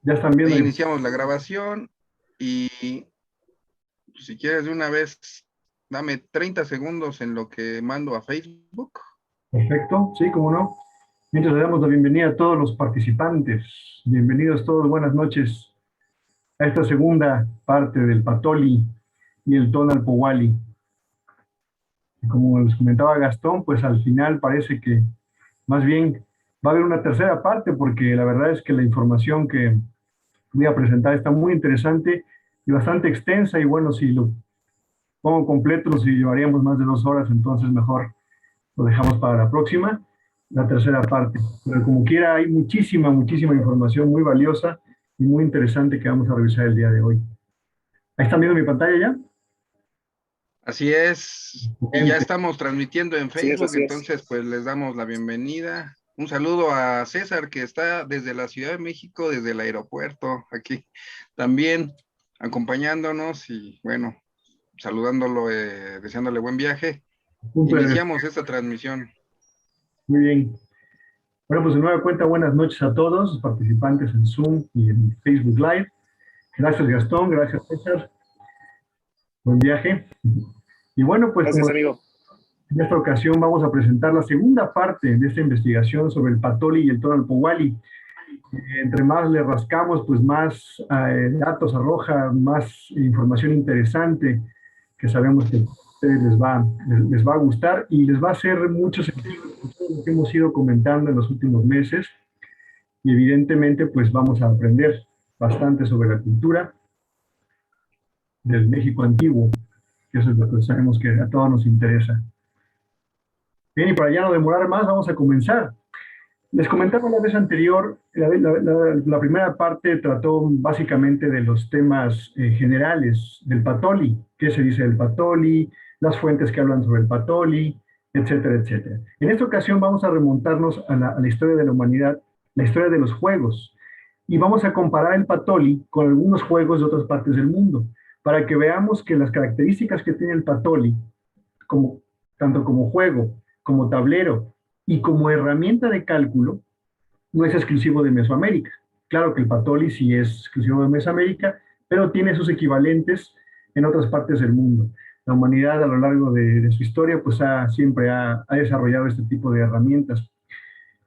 Ya están viendo. Ahí iniciamos la grabación y pues, si quieres de una vez, dame 30 segundos en lo que mando a Facebook. Perfecto, sí, cómo no. Mientras le damos la bienvenida a todos los participantes. Bienvenidos todos, buenas noches a esta segunda parte del Patoli y el Tonalpowali. Como les comentaba Gastón, pues al final parece que más bien va a haber una tercera parte porque la verdad es que la información que voy a presentar está muy interesante y bastante extensa y bueno, si lo pongo completo nos llevaríamos más de 2 horas, entonces mejor lo dejamos para la próxima, la tercera parte. Pero como quiera, hay muchísima información muy valiosa y muy interesante que vamos a revisar el día de hoy. ¿Ahí están viendo mi pantalla ya? Así es, y ya estamos transmitiendo en Facebook, así es. Entonces pues les damos la bienvenida. Un saludo a César, que está desde la Ciudad de México, desde el aeropuerto, aquí también acompañándonos y bueno, saludándolo, deseándole buen viaje. Iniciamos esta transmisión. Muy bien. Bueno, pues de nueva cuenta, buenas noches a todos los participantes en Zoom y en Facebook Live. Gracias Gastón, gracias César. Buen viaje. Y bueno, pues gracias, amigo. En esta ocasión vamos a presentar la segunda parte de esta investigación sobre el Patoli y el Tonalpowali. Entre más le rascamos, pues más datos arroja, más información interesante que sabemos que a ustedes les va a gustar y les va a hacer mucho sentido con todo lo que hemos ido comentando en los últimos meses. Y evidentemente, pues vamos a aprender bastante sobre la cultura del México antiguo, que eso es lo que sabemos que a todos nos interesa. Bien, y para ya no demorar más, vamos a comenzar. Les comentaba la vez anterior, la primera parte trató básicamente de los temas generales del Patoli, qué se dice del Patoli, las fuentes que hablan sobre el Patoli, etcétera, etcétera. En esta ocasión vamos a remontarnos a la historia de la humanidad, la historia de los juegos, y vamos a comparar el Patoli con algunos juegos de otras partes del mundo, para que veamos que las características que tiene el Patoli, tanto como juego, como tablero, y como herramienta de cálculo, no es exclusivo de Mesoamérica. Claro que el Patoli sí es exclusivo de Mesoamérica, pero tiene sus equivalentes en otras partes del mundo. La humanidad a lo largo de su historia pues siempre ha desarrollado este tipo de herramientas.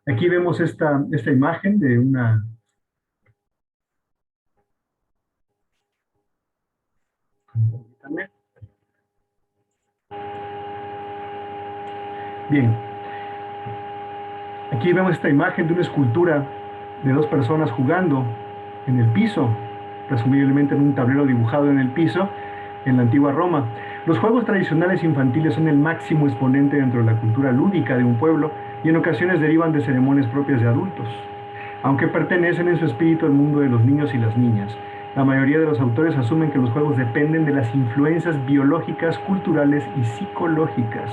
Aquí vemos esta imagen de una... Bien, aquí vemos esta imagen de una escultura de dos personas jugando en el piso, presumiblemente en un tablero dibujado en el piso en la antigua Roma. Los juegos tradicionales infantiles son el máximo exponente dentro de la cultura lúdica de un pueblo y en ocasiones derivan de ceremonias propias de adultos, aunque pertenecen en su espíritu al mundo de los niños y las niñas. La mayoría de los autores asumen que los juegos dependen de las influencias biológicas, culturales y psicológicas.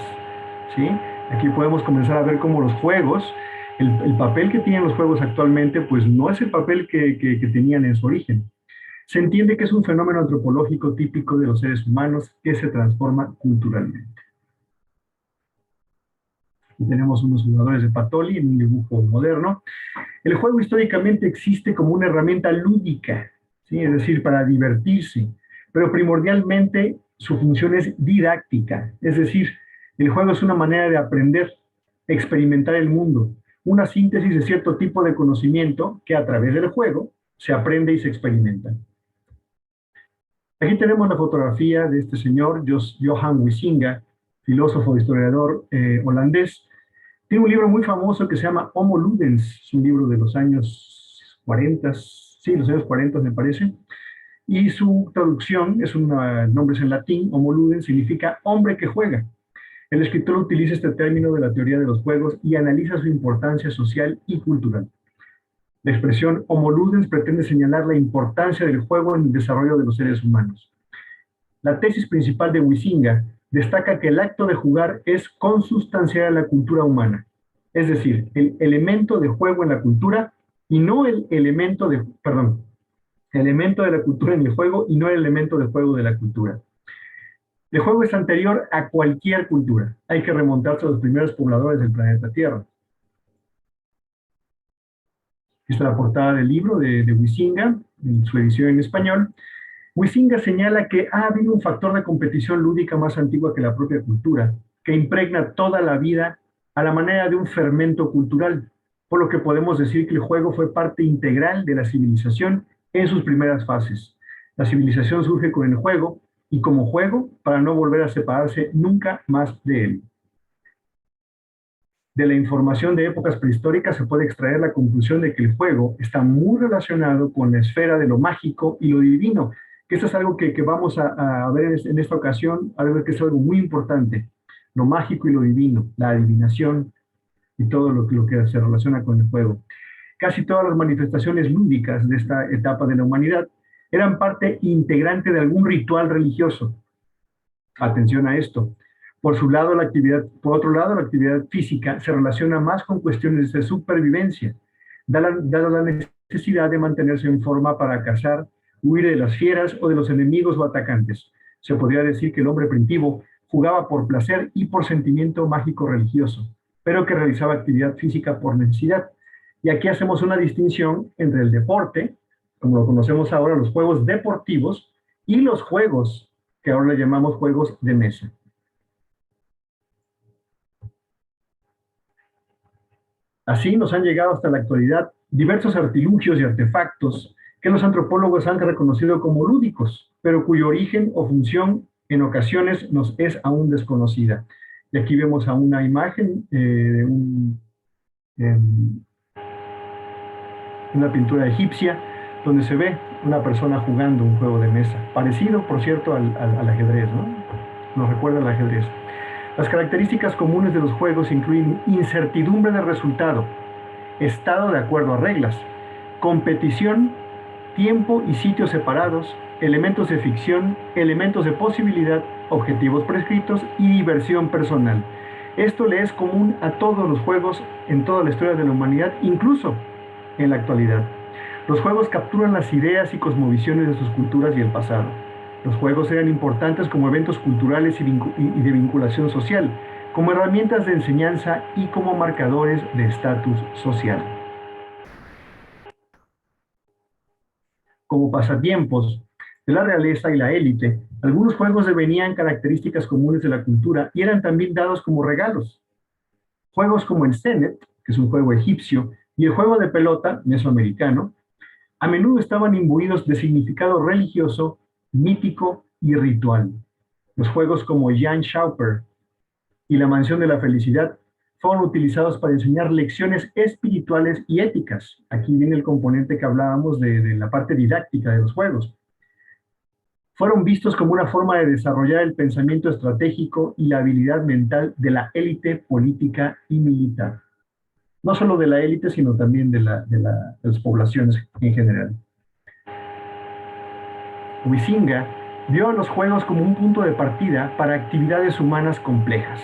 ¿Sí? Aquí podemos comenzar a ver cómo los juegos, el papel que tienen los juegos actualmente, pues no es el papel que tenían en su origen. Se entiende que es un fenómeno antropológico típico de los seres humanos que se transforma culturalmente. Aquí tenemos unos jugadores de Patoli en un dibujo moderno. El juego históricamente existe como una herramienta lúdica, ¿sí? Es decir, para divertirse, pero primordialmente su función es didáctica, es decir, el juego es una manera de aprender, experimentar el mundo, una síntesis de cierto tipo de conocimiento que a través del juego se aprende y se experimenta. Aquí tenemos la fotografía de este señor, Johan Huizinga, filósofo, historiador holandés. Tiene un libro muy famoso que se llama Homo Ludens, es un libro de los años 40, sí, los años 40 me parece, y su traducción es un nombre en latín, Homo Ludens significa hombre que juega. El escritor utiliza este término de la teoría de los juegos y analiza su importancia social y cultural. La expresión Homo Ludens pretende señalar la importancia del juego en el desarrollo de los seres humanos. La tesis principal de Huizinga destaca que el acto de jugar es consustancial a la cultura humana, es decir, el elemento de juego en la cultura y no el elemento de, perdón, el elemento de la cultura en el juego y no el elemento de juego de la cultura. El juego es anterior a cualquier cultura. Hay que remontarse a los primeros pobladores del planeta Tierra. Esta es la portada del libro de Huizinga, en su edición en español. Huizinga señala que ha habido un factor de competición lúdica más antiguo que la propia cultura, que impregna toda la vida a la manera de un fermento cultural, por lo que podemos decir que el juego fue parte integral de la civilización en sus primeras fases. La civilización surge con el juego y como juego para no volver a separarse nunca más de él. De la información de épocas prehistóricas se puede extraer la conclusión de que el juego está muy relacionado con la esfera de lo mágico y lo divino, que esto es algo que vamos a ver en esta ocasión, a ver que es algo muy importante, lo mágico y lo divino, la adivinación y todo lo que se relaciona con el juego. Casi todas las manifestaciones lúdicas de esta etapa de la humanidad eran parte integrante de algún ritual religioso. Atención a esto. Por otro lado, la actividad física se relaciona más con cuestiones de supervivencia, dada la necesidad de mantenerse en forma para cazar, huir de las fieras o de los enemigos o atacantes. Se podría decir que el hombre primitivo jugaba por placer y por sentimiento mágico religioso, pero que realizaba actividad física por necesidad. Y aquí hacemos una distinción entre el deporte, como lo conocemos ahora, los juegos deportivos, y los juegos que ahora le llamamos juegos de mesa. Así nos han llegado hasta la actualidad diversos artilugios y artefactos que los antropólogos han reconocido como lúdicos, pero cuyo origen o función en ocasiones nos es aún desconocida. Y aquí vemos a una imagen de una pintura egipcia donde se ve una persona jugando un juego de mesa, parecido, por cierto, al ajedrez, ¿no? Nos recuerda al ajedrez. Las características comunes de los juegos incluyen incertidumbre del resultado, estado de acuerdo a reglas, competición, tiempo y sitios separados, elementos de ficción, elementos de posibilidad, objetivos prescritos y diversión personal. Esto le es común a todos los juegos en toda la historia de la humanidad, incluso en la actualidad. Los juegos capturan las ideas y cosmovisiones de sus culturas y el pasado. Los juegos eran importantes como eventos culturales y de vinculación social, como herramientas de enseñanza y como marcadores de estatus social. Como pasatiempos de la realeza y la élite, algunos juegos devenían características comunes de la cultura y eran también dados como regalos. Juegos como el Senet, que es un juego egipcio, y el juego de pelota, mesoamericano, a menudo estaban imbuidos de significado religioso, mítico y ritual. Los juegos como Jan Schauper y La Mansión de la Felicidad fueron utilizados para enseñar lecciones espirituales y éticas. Aquí viene el componente que hablábamos de la parte didáctica de los juegos. Fueron vistos como una forma de desarrollar el pensamiento estratégico y la habilidad mental de la élite política y militar. No solo de la élite, sino también de las poblaciones en general. Huizinga vio a los juegos como un punto de partida para actividades humanas complejas,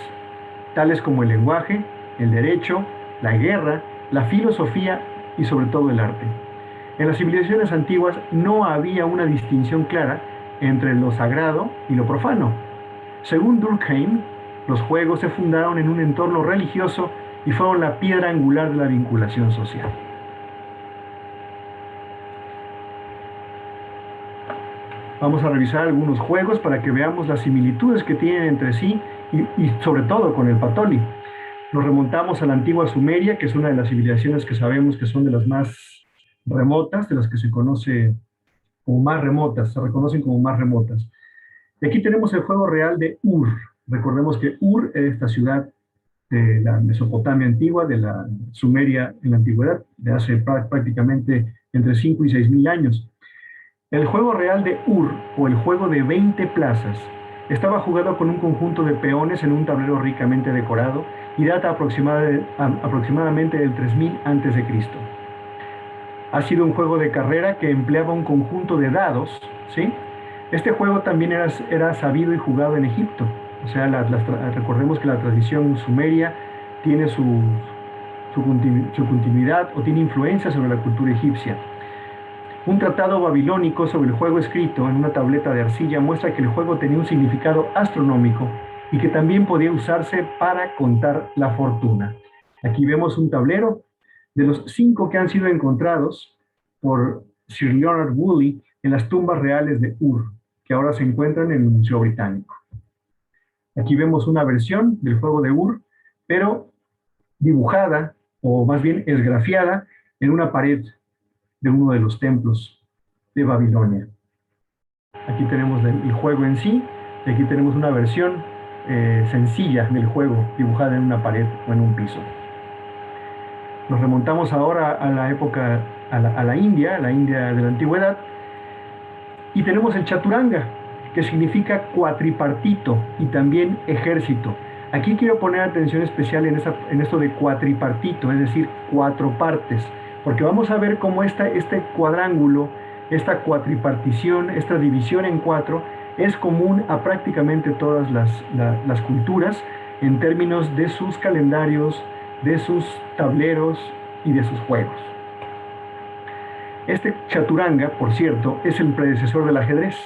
tales como el lenguaje, el derecho, la guerra, la filosofía y sobre todo el arte. En las civilizaciones antiguas no había una distinción clara entre lo sagrado y lo profano. Según Durkheim, los juegos se fundaron en un entorno religioso y fueron la piedra angular de la vinculación social. Vamos a revisar algunos juegos para que veamos las similitudes que tienen entre sí y sobre todo con el Patoli. Nos remontamos a la antigua Sumeria, que es una de las civilizaciones que sabemos que son de las más remotas, de las que se conoce como más remotas, se reconocen como más remotas. Y aquí tenemos el juego real de Ur. Recordemos que Ur es esta ciudad de la Mesopotamia antigua, de la Sumeria en la antigüedad, de hace prácticamente entre 5 y 6 mil años. El juego real de Ur, o el juego de 20 plazas, estaba jugado con un conjunto de peones en un tablero ricamente decorado y data aproximadamente del 3000 a.C. Ha sido un juego de carrera que empleaba un conjunto de dados, ¿sí? Este juego también era sabido y jugado en Egipto. O sea, recordemos que la tradición sumeria tiene su continuidad o tiene influencia sobre la cultura egipcia. Un tratado babilónico sobre el juego escrito en una tableta de arcilla muestra que el juego tenía un significado astronómico y que también podía usarse para contar la fortuna. Aquí vemos un tablero de los 5 que han sido encontrados por Sir Leonard Woolley en las tumbas reales de Ur, que ahora se encuentran en el Museo Británico. Aquí vemos una versión del juego de Ur, pero dibujada, o más bien esgrafiada, en una pared de uno de los templos de Babilonia. Aquí tenemos el juego en sí, y aquí tenemos una versión sencilla del juego, dibujada en una pared o en un piso. Nos remontamos ahora a la época, a la India de la antigüedad, y tenemos el chaturanga, que significa cuatripartito y también ejército. Aquí quiero poner atención especial en esto de cuatripartito, es decir, 4 partes, porque vamos a ver cómo este cuadrángulo, esta cuatripartición, esta división en 4, es común a prácticamente todas las culturas en términos de sus calendarios, de sus tableros y de sus juegos. Este chaturanga, por cierto, es el predecesor del ajedrez.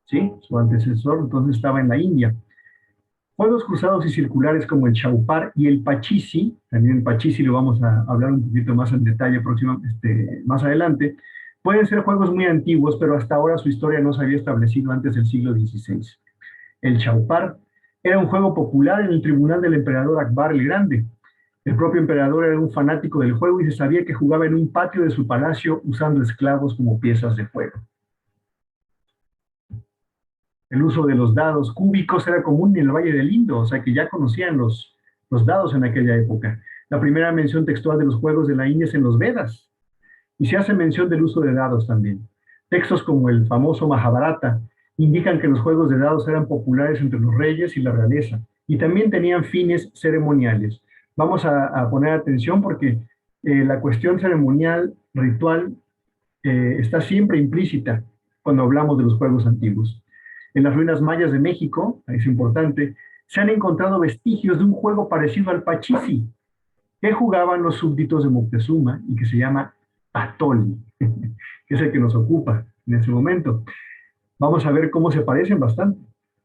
¿Sí? Su antecesor entonces estaba en la India. Juegos cruzados y circulares como el chaupar y el pachisi, también el pachisi lo vamos a hablar un poquito más en detalle más adelante, pueden ser juegos muy antiguos, pero hasta ahora su historia no se había establecido antes del siglo XVI. El chaupar era un juego popular en el tribunal del emperador Akbar el Grande. El propio emperador era un fanático del juego y se sabía que jugaba en un patio de su palacio usando esclavos como piezas de juego. El uso de los dados cúbicos era común en el Valle del Indo, o sea que ya conocían los dados en aquella época. La primera mención textual de los juegos de la India es en los Vedas, y se hace mención del uso de dados también. Textos como el famoso Mahabharata indican que los juegos de dados eran populares entre los reyes y la realeza, y también tenían fines ceremoniales. Vamos a poner atención porque la cuestión ceremonial, ritual, está siempre implícita cuando hablamos de los juegos antiguos. En las ruinas mayas de México, es importante, se han encontrado vestigios de un juego parecido al pachisi, que jugaban los súbditos de Moctezuma y que se llama patoli, que es el que nos ocupa en este momento. Vamos a ver cómo se parecen bastante.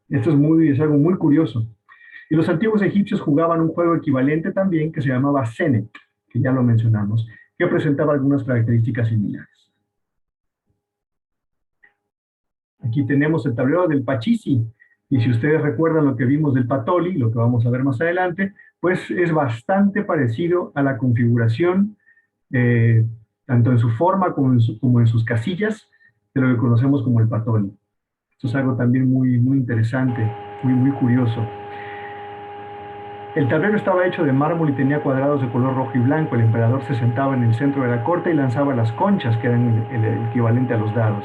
Esto es algo muy curioso. Y los antiguos egipcios jugaban un juego equivalente también que se llamaba Senet, que ya lo mencionamos, que presentaba algunas características similares. Aquí tenemos el tablero del pachisi, y si ustedes recuerdan lo que vimos del patoli, lo que vamos a ver más adelante, pues es bastante parecido a la configuración, tanto en su forma como en sus casillas, de lo que conocemos como el patoli. Esto es algo también muy, muy interesante, muy, muy curioso. El tablero estaba hecho de mármol y tenía cuadrados de color rojo y blanco. El emperador se sentaba en el centro de la corte y lanzaba las conchas, que eran el equivalente a los dados.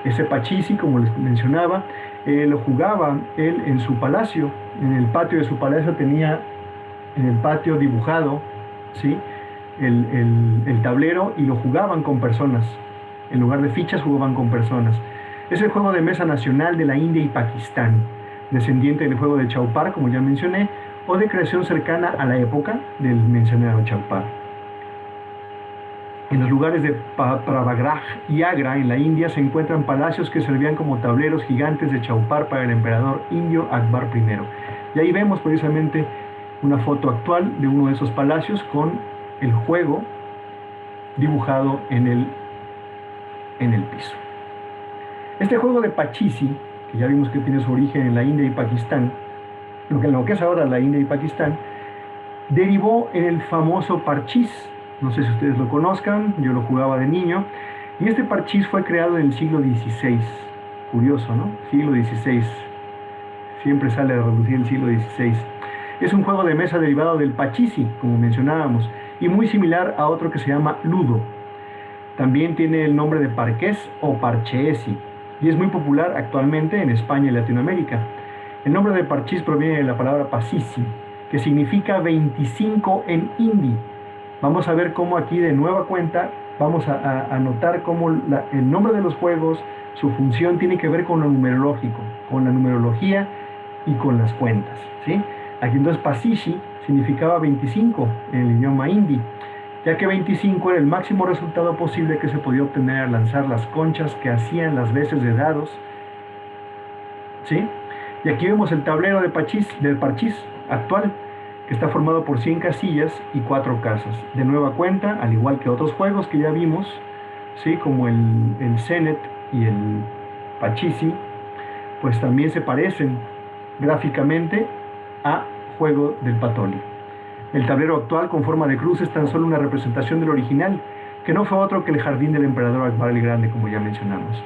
Ese pachisi, como les mencionaba, lo jugaba él en su palacio. En el patio de su palacio tenía, en el patio dibujado, ¿sí?, el tablero, y lo jugaban con personas. En lugar de fichas, jugaban con personas. Es el juego de mesa nacional de la India y Pakistán, descendiente del juego de chaupar, como ya mencioné, o de creación cercana a la época del mencionado chaupar. En los lugares de Pravagraj y Agra, en la India, se encuentran palacios que servían como tableros gigantes de chaupar para el emperador indio Akbar I. Y ahí vemos precisamente una foto actual de uno de esos palacios con el juego dibujado en el piso. Este juego de pachisi, que ya vimos que tiene su origen en la India y Pakistán, lo que es ahora la India y Pakistán, derivó en el famoso parchís. No sé si ustedes lo conozcan, yo lo jugaba de niño, y este parchís fue creado en el siglo XVI. Curioso, ¿no? Siglo XVI. Siempre sale a relucir el siglo XVI. Es un juego de mesa derivado del pachisi, como mencionábamos, y muy similar a otro que se llama ludo. También tiene el nombre de parqués o parcheesi, y es muy popular actualmente en España y Latinoamérica. El nombre de parchís proviene de la palabra pasisi, que significa 25 en hindi. Vamos a ver cómo aquí de nueva cuenta vamos a notar cómo el nombre de los juegos, su función tiene que ver con lo numerológico, con la numerología y con las cuentas, ¿sí? Aquí entonces pasishi significaba 25 en el idioma hindi, ya que 25 era el máximo resultado posible que se podía obtener al lanzar las conchas que hacían las veces de dados, ¿sí? Y aquí vemos el tablero del parchís actual, que está formado por 100 casillas y 4 casas. De nueva cuenta, al igual que otros juegos que ya vimos, ¿sí? Como el Senet y el Pachisi, pues también se parecen gráficamente a Juego del Patoli. El tablero actual con forma de cruz es tan solo una representación del original, que no fue otro que el jardín del emperador Akbar el Grande, como ya mencionamos.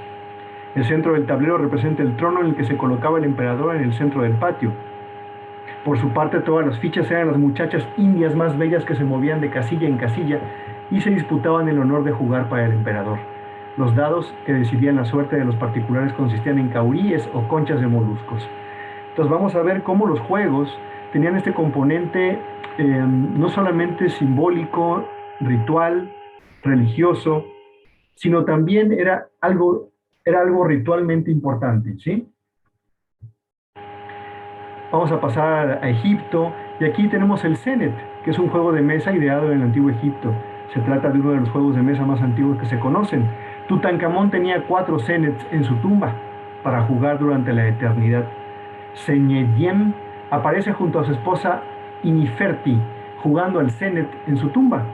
El centro del tablero representa el trono en el que se colocaba el emperador en el centro del patio. Por su parte, todas las fichas eran las muchachas indias más bellas que se movían de casilla en casilla y se disputaban el honor de jugar para el emperador. Los dados que decidían la suerte de los particulares consistían en cauríes o conchas de moluscos. Entonces vamos a ver cómo los juegos tenían este componente no solamente simbólico, ritual, religioso, sino también era algo ritualmente importante, ¿sí? Vamos a pasar a Egipto, y aquí tenemos el Senet, que es un juego de mesa ideado en el antiguo Egipto. Se trata de uno de los juegos de mesa más antiguos que se conocen. Tutankamón tenía 4 Senets en su tumba para jugar durante la eternidad. Señediem aparece junto a su esposa Iniferti, jugando al Senet en su tumba.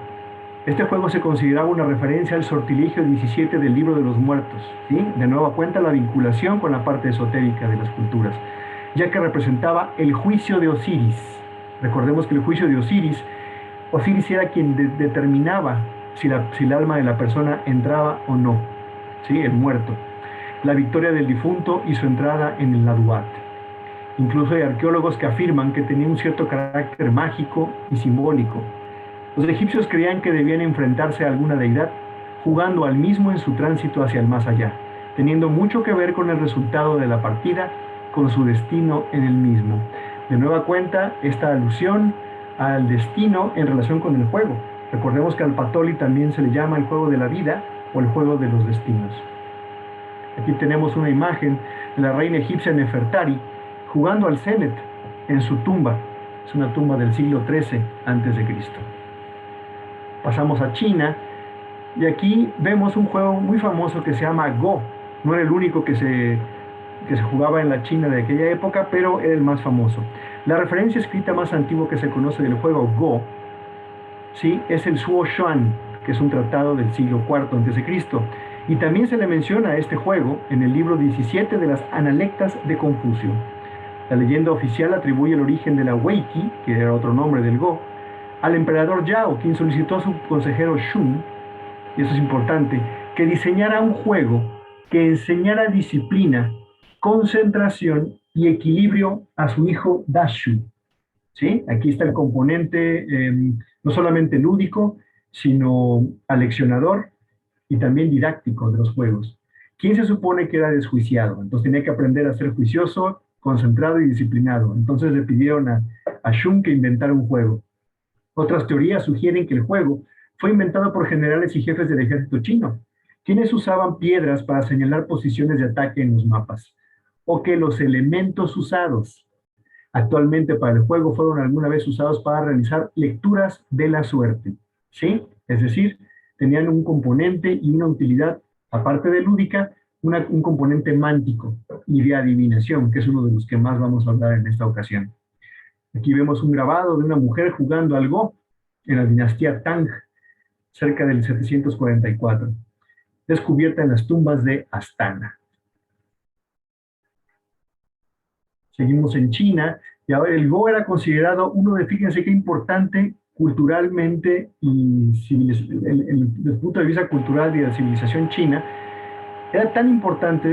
Este juego se consideraba una referencia al sortilegio 17 del Libro de los Muertos, ¿sí? De nueva cuenta la vinculación con la parte esotérica de las culturas, ya que representaba el juicio de Osiris. Recordemos que el juicio de Osiris era quien determinaba si el alma de la persona entraba o no, ¿sí? El muerto. La victoria del difunto y su entrada en el Naduat. Incluso hay arqueólogos que afirman que tenía un cierto carácter mágico y simbólico. Los egipcios creían que debían enfrentarse a alguna deidad, jugando al mismo en su tránsito hacia el más allá, teniendo mucho que ver con el resultado de la partida, con su destino en el mismo. De nueva cuenta, esta alusión al destino en relación con el juego. Recordemos que al Patoli también se le llama el juego de la vida o el juego de los destinos. Aquí tenemos una imagen de la reina egipcia Nefertari jugando al Senet en su tumba. Es una tumba del siglo XIII a.C. Pasamos a China y aquí vemos un juego muy famoso que se llama Go. No era el único que se jugaba en la China de aquella época, pero era el más famoso. La referencia escrita más antigua que se conoce del juego Go, ¿sí? Es el Suo Xuan, que es un tratado del siglo IV a.C. Y también se le menciona a este juego en el libro 17 de las Analectas de Confucio. La leyenda oficial atribuye el origen de la Weiqi, que era otro nombre del Go, al emperador Yao, quien solicitó a su consejero Shun, y eso es importante, que diseñara un juego que enseñara disciplina, concentración y equilibrio a su hijo Dashu. ¿Sí? Aquí está el componente no solamente lúdico, sino aleccionador y también didáctico de los juegos. ¿Quién se supone que era desjuiciado? Entonces tenía que aprender a ser juicioso, concentrado y disciplinado. Entonces le pidieron a Shun que inventara un juego. Otras teorías sugieren que el juego fue inventado por generales y jefes del ejército chino, quienes usaban piedras para señalar posiciones de ataque en los mapas, o que los elementos usados actualmente para el juego fueron alguna vez usados para realizar lecturas de la suerte, ¿sí? Es decir, tenían un componente y una utilidad, aparte de lúdica, un componente mántico y de adivinación, que es uno de los que más vamos a hablar en esta ocasión. Aquí vemos un grabado de una mujer jugando al Go en la dinastía Tang, cerca del 744, descubierta en las tumbas de Astana. Seguimos en China, y ahora el Go era considerado uno de, fíjense qué importante culturalmente y desde el punto de vista cultural y de la civilización china, era tan importante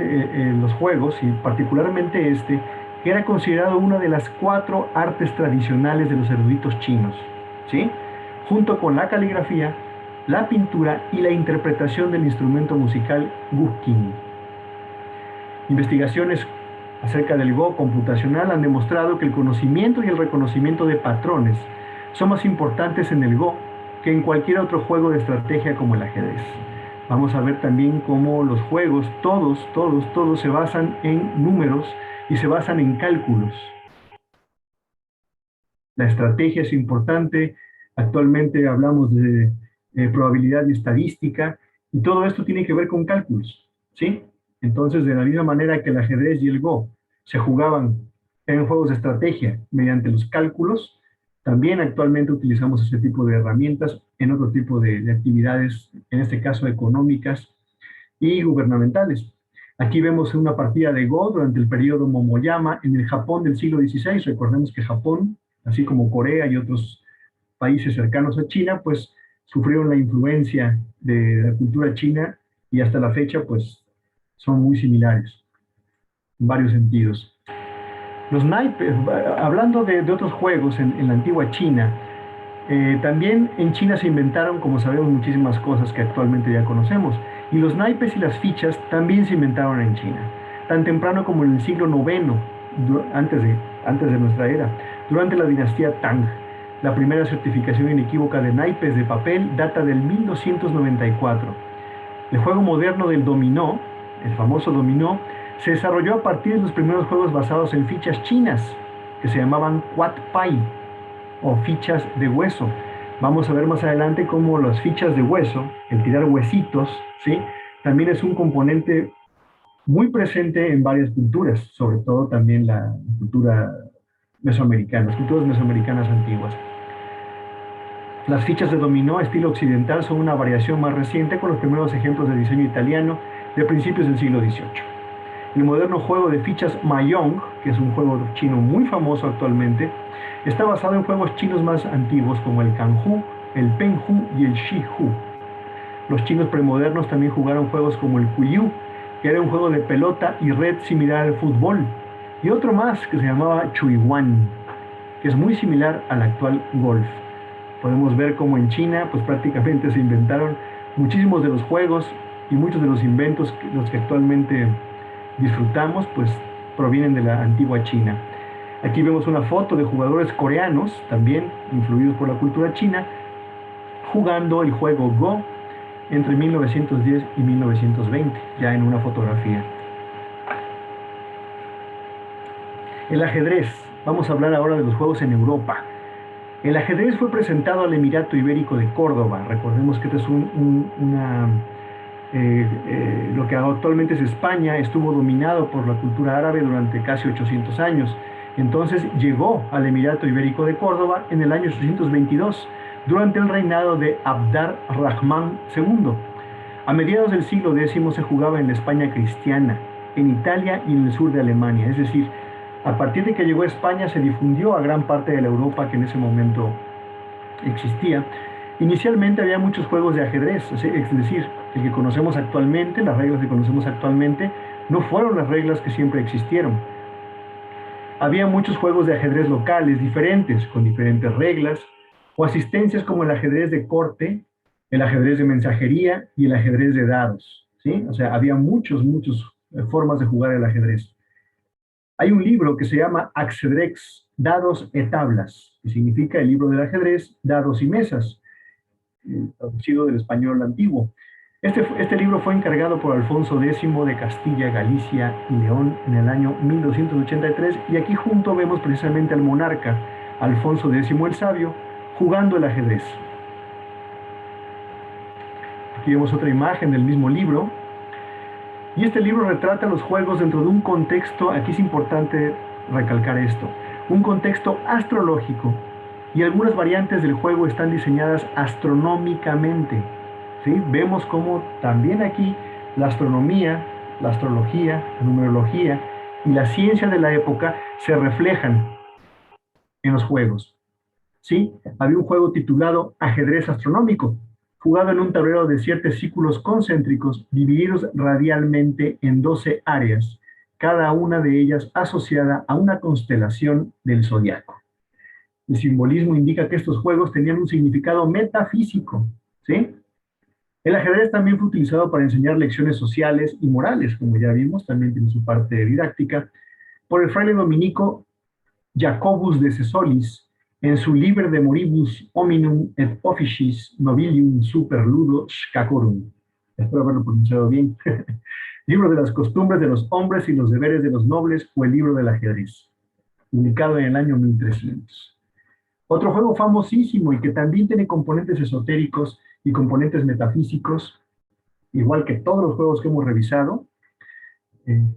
los juegos, y particularmente este, que era considerado una de las 4 artes tradicionales de los eruditos chinos, ¿sí? Junto con la caligrafía, la pintura y la interpretación del instrumento musical guqin. Investigaciones acerca del Go computacional han demostrado que el conocimiento y el reconocimiento de patrones son más importantes en el Go que en cualquier otro juego de estrategia como el ajedrez. Vamos a ver también cómo los juegos, todos se basan en números y se basan en cálculos. La estrategia es importante. Actualmente hablamos de probabilidad y estadística, y todo esto tiene que ver con cálculos, ¿sí? Entonces, de la misma manera que el ajedrez y el Go se jugaban eran juegos de estrategia mediante los cálculos. También actualmente utilizamos ese tipo de herramientas en otro tipo de actividades, en este caso económicas y gubernamentales. Aquí vemos una partida de Go durante el periodo Momoyama en el Japón del siglo XVI. Recordemos que Japón, así como Corea y otros países cercanos a China, pues sufrieron la influencia de la cultura china y hasta la fecha, pues son muy similares en varios sentidos. Los naipes, hablando de otros juegos en la antigua China, también en China se inventaron, como sabemos, muchísimas cosas que actualmente ya conocemos. Y los naipes y las fichas también se inventaron en China, tan temprano como en el siglo IX, antes de nuestra era, durante la dinastía Tang. La primera certificación inequívoca de naipes de papel data del 1294. El juego moderno del dominó, el famoso dominó, se desarrolló a partir de los primeros juegos basados en fichas chinas, que se llamaban Quat Pai, o fichas de hueso. Vamos a ver más adelante cómo las fichas de hueso, el tirar huesitos, ¿sí? También es un componente muy presente en varias culturas, sobre todo también la cultura mesoamericana, las culturas mesoamericanas antiguas. Las fichas de dominó estilo occidental son una variación más reciente con los primeros ejemplos de diseño italiano de principios del siglo XVIII. El moderno juego de fichas Mahjong, que es un juego chino muy famoso actualmente, está basado en juegos chinos más antiguos como el Kanju, el Penju y el Shihu. Los chinos premodernos también jugaron juegos como el Kuyu, que era un juego de pelota y red similar al fútbol, y otro más que se llamaba Chuiwan, que es muy similar al actual golf. Podemos ver cómo en China pues prácticamente se inventaron muchísimos de los juegos y muchos de los inventos los que actualmente disfrutamos pues provienen de la antigua China. Aquí vemos una foto de jugadores coreanos, también influidos por la cultura china, jugando el juego Go entre 1910 y 1920, ya en una fotografía. El ajedrez. Vamos a hablar ahora de los juegos en Europa. El ajedrez fue presentado al Emirato Ibérico de Córdoba. Recordemos que este es lo que actualmente es España, estuvo dominado por la cultura árabe durante casi 800 años. Entonces llegó al Emirato Ibérico de Córdoba en el año 822, durante el reinado de Abd ar-Rahman II. A mediados del siglo X se jugaba en la España cristiana, en Italia y en el sur de Alemania. Es decir, a partir de que llegó a España se difundió a gran parte de la Europa que en ese momento existía. Inicialmente había muchos juegos de ajedrez, es decir, el que conocemos actualmente, las reglas que conocemos actualmente, no fueron las reglas que siempre existieron. Había muchos juegos de ajedrez locales diferentes, con diferentes reglas, o asistencias como el ajedrez de corte, el ajedrez de mensajería y el ajedrez de dados, ¿sí? O sea, había muchas formas de jugar el ajedrez. Hay un libro que se llama Axedrex, Dados e Tablas, que significa el libro del ajedrez, dados y mesas, traducido del español antiguo. Este libro fue encargado por Alfonso X de Castilla, Galicia y León en el año 1283, y aquí junto vemos precisamente al monarca Alfonso X el Sabio jugando el ajedrez. Aquí vemos otra imagen del mismo libro, y este libro retrata los juegos dentro de un contexto, aquí es importante recalcar esto, un contexto astrológico, y algunas variantes del juego están diseñadas astronómicamente, ¿sí? Vemos cómo también aquí la astronomía, la astrología, la numerología y la ciencia de la época se reflejan en los juegos, ¿sí? Había un juego titulado Ajedrez Astronómico, jugado en un tablero de 7 círculos concéntricos divididos radialmente en 12 áreas, cada una de ellas asociada a una constelación del zodiaco. El simbolismo indica que estos juegos tenían un significado metafísico, ¿sí? El ajedrez también fue utilizado para enseñar lecciones sociales y morales, como ya vimos, también tiene su parte didáctica, por el fraile dominico Jacobus de Sesolis, en su Liber de Moribus Hominum et Officiis Nobilium Super Ludo Scacorum. Espero haberlo pronunciado bien. Libro de las costumbres de los hombres y los deberes de los nobles, o el libro del ajedrez, publicado en el año 1300. Otro juego famosísimo y que también tiene componentes esotéricos y componentes metafísicos, igual que todos los juegos que hemos revisado,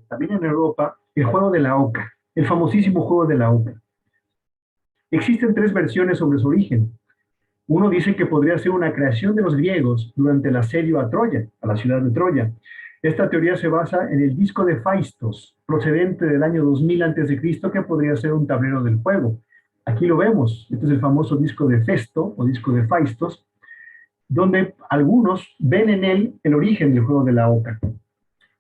también en Europa, el juego de la oca. el famosísimo juego de la oca. Existen tres versiones sobre su origen. Uno dice que podría ser una creación de los griegos durante el asedio a Troya, a la ciudad de Troya. Esta teoría se basa en el disco de Faistos, procedente del año 2000 a.C., que podría ser un tablero del juego. Aquí lo vemos, este es el famoso disco de Festo o disco de Faistos, donde algunos ven en él el origen del juego de la oca.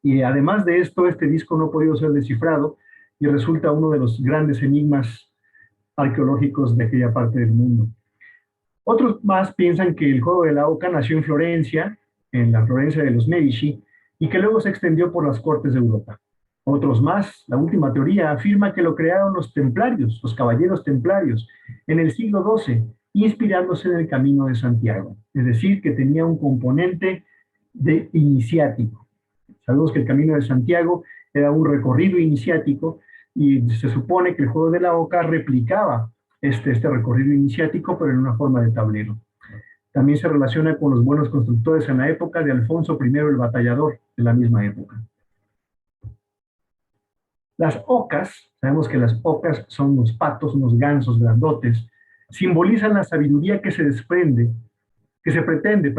Y además de esto, este disco no ha podido ser descifrado y resulta uno de los grandes enigmas arqueológicos de aquella parte del mundo. Otros más piensan que el juego de la oca nació en Florencia, en la Florencia de los Medici, y que luego se extendió por las cortes de Europa. Otros más, la última teoría, afirma que lo crearon los templarios, los caballeros templarios, en el siglo XII, inspirándose en el Camino de Santiago. Es decir, que tenía un componente de iniciático. Sabemos que el Camino de Santiago era un recorrido iniciático y se supone que el juego de la oca replicaba este recorrido iniciático, pero en una forma de tablero. También se relaciona con los buenos constructores en la época de Alfonso I el Batallador, de la misma época. Las ocas, sabemos que las ocas son unos patos, unos gansos grandotes, simbolizan la sabiduría que se pretende,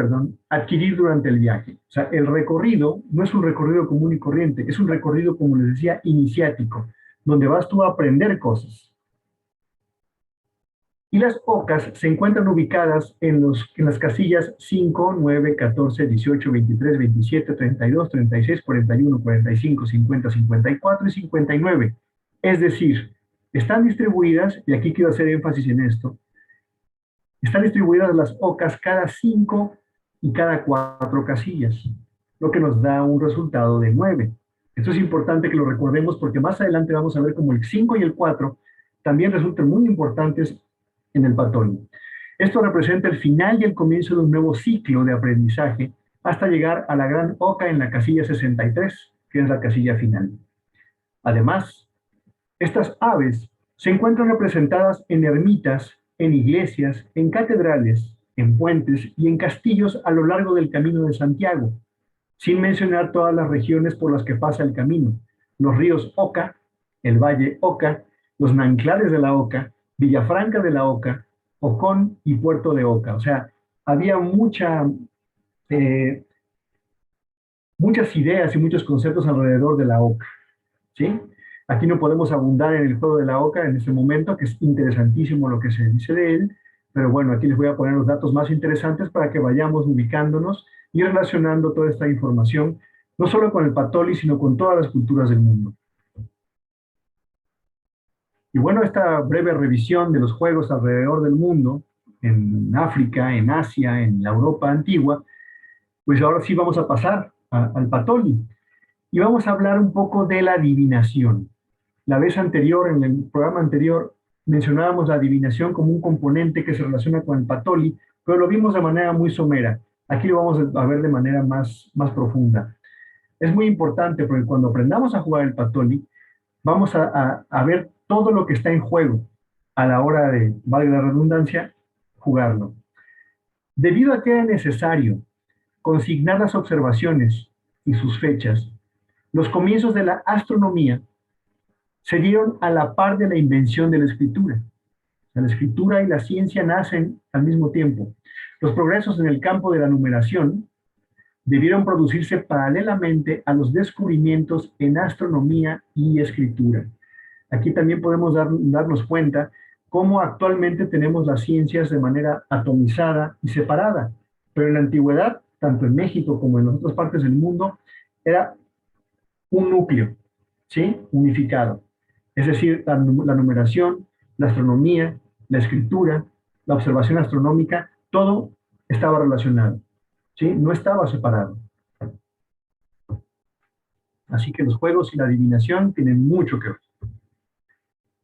adquirir durante el viaje. O sea, el recorrido no es un recorrido común y corriente, es un recorrido, como les decía, iniciático, donde vas tú a aprender cosas. Y las ocas se encuentran ubicadas en las casillas 5, 9, 14, 18, 23, 27, 32, 36, 41, 45, 50, 54 y 59. Es decir, están distribuidas, y aquí quiero hacer énfasis en esto, están distribuidas las ocas cada 5 y cada 4 casillas, lo que nos da un resultado de 9. Esto es importante que lo recordemos porque más adelante vamos a ver cómo el 5 y el 4 también resultan muy importantes en el patrón. Esto representa el final y el comienzo de un nuevo ciclo de aprendizaje hasta llegar a la gran oca en la casilla 63, que es la casilla final. Además, estas aves se encuentran representadas en ermitas, en iglesias, en catedrales, en puentes y en castillos a lo largo del Camino de Santiago, sin mencionar todas las regiones por las que pasa el camino: los ríos Oca, el valle Oca, los nanclares de la Oca, Villafranca de la Oca, Ocón y Puerto de Oca. O sea, había muchas ideas y muchos conceptos alrededor de la Oca, ¿sí? Aquí no podemos abundar en el juego de la oca en este momento, que es interesantísimo lo que se dice de él, pero bueno, aquí les voy a poner los datos más interesantes para que vayamos ubicándonos y relacionando toda esta información, no solo con el Patoli, sino con todas las culturas del mundo. Y bueno, esta breve revisión de los juegos alrededor del mundo, en África, en Asia, en la Europa antigua, pues ahora sí vamos a pasar al Patoli. Y vamos a hablar un poco de la adivinación. La vez anterior, en el programa anterior, mencionábamos la adivinación como un componente que se relaciona con el Patoli, pero lo vimos de manera muy somera. Aquí lo vamos a ver de manera más profunda. Es muy importante porque cuando aprendamos a jugar el Patoli, vamos a ver todo lo que está en juego a la hora de, valga la redundancia, jugarlo. Debido a que era necesario consignar las observaciones y sus fechas, los comienzos de la astronomía se dieron a la par de la invención de la escritura. La escritura y la ciencia nacen al mismo tiempo. Los progresos en el campo de la numeración debieron producirse paralelamente a los descubrimientos en astronomía y escritura. Aquí también podemos darnos cuenta cómo actualmente tenemos las ciencias de manera atomizada y separada, pero en la antigüedad, tanto en México como en otras partes del mundo, era un núcleo, ¿sí? Unificado. Es decir, la numeración, la astronomía, la escritura, la observación astronómica, todo estaba relacionado, ¿sí? No estaba separado. Así que los juegos y la adivinación tienen mucho que ver.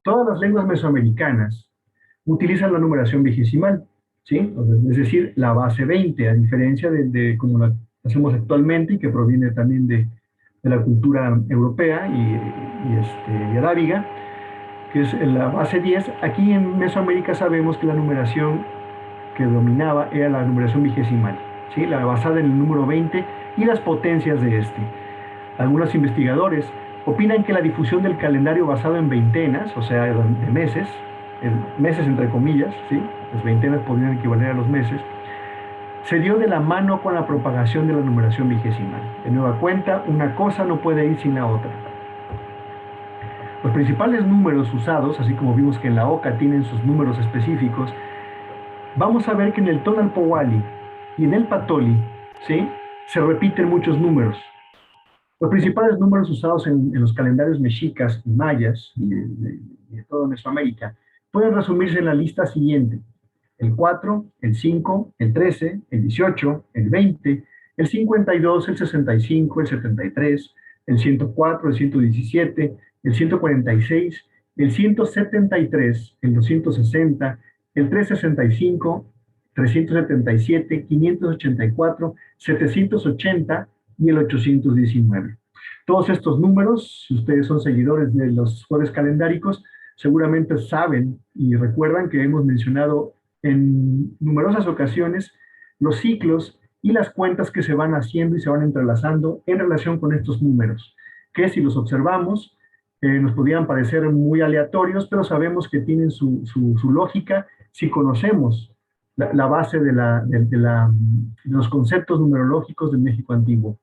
Todas las lenguas mesoamericanas utilizan la numeración vigesimal, ¿sí? Es decir, la base 20, a diferencia de como la hacemos actualmente y que proviene también de la cultura europea y arábiga, que es la base 10. Aquí en Mesoamérica sabemos que la numeración que dominaba era la numeración vigesimal, ¿sí? La basada en el número 20 y las potencias de este. Algunos investigadores opinan que la difusión del calendario basado en veintenas, o sea, de meses, meses entre comillas, ¿sí? Las veintenas podrían equivaler a los meses, se dio de la mano con la propagación de la numeración vigesimal. De nueva cuenta, una cosa no puede ir sin la otra. Los principales números usados, así como vimos que en la OCA tienen sus números específicos, vamos a ver que en el Tonalpowali y en el Patoli, ¿sí?, se repiten muchos números. Los principales números usados en los calendarios mexicas y mayas y de toda Mesoamérica pueden resumirse en la lista siguiente: el 4, el 5, el 13, el 18, el 20, el 52, el 65, el 73, el 104, el 117, el 146, el 173, el 260, el 365, 377, 584, 780 y el 819. Todos estos números, si ustedes son seguidores de los jueves calendáricos, seguramente saben y recuerdan que hemos mencionado en numerosas ocasiones los ciclos y las cuentas que se van haciendo y se van entrelazando en relación con estos números, que si los observamos nos podrían parecer muy aleatorios, pero sabemos que tienen su lógica si conocemos la base de los conceptos numerológicos del México antiguo.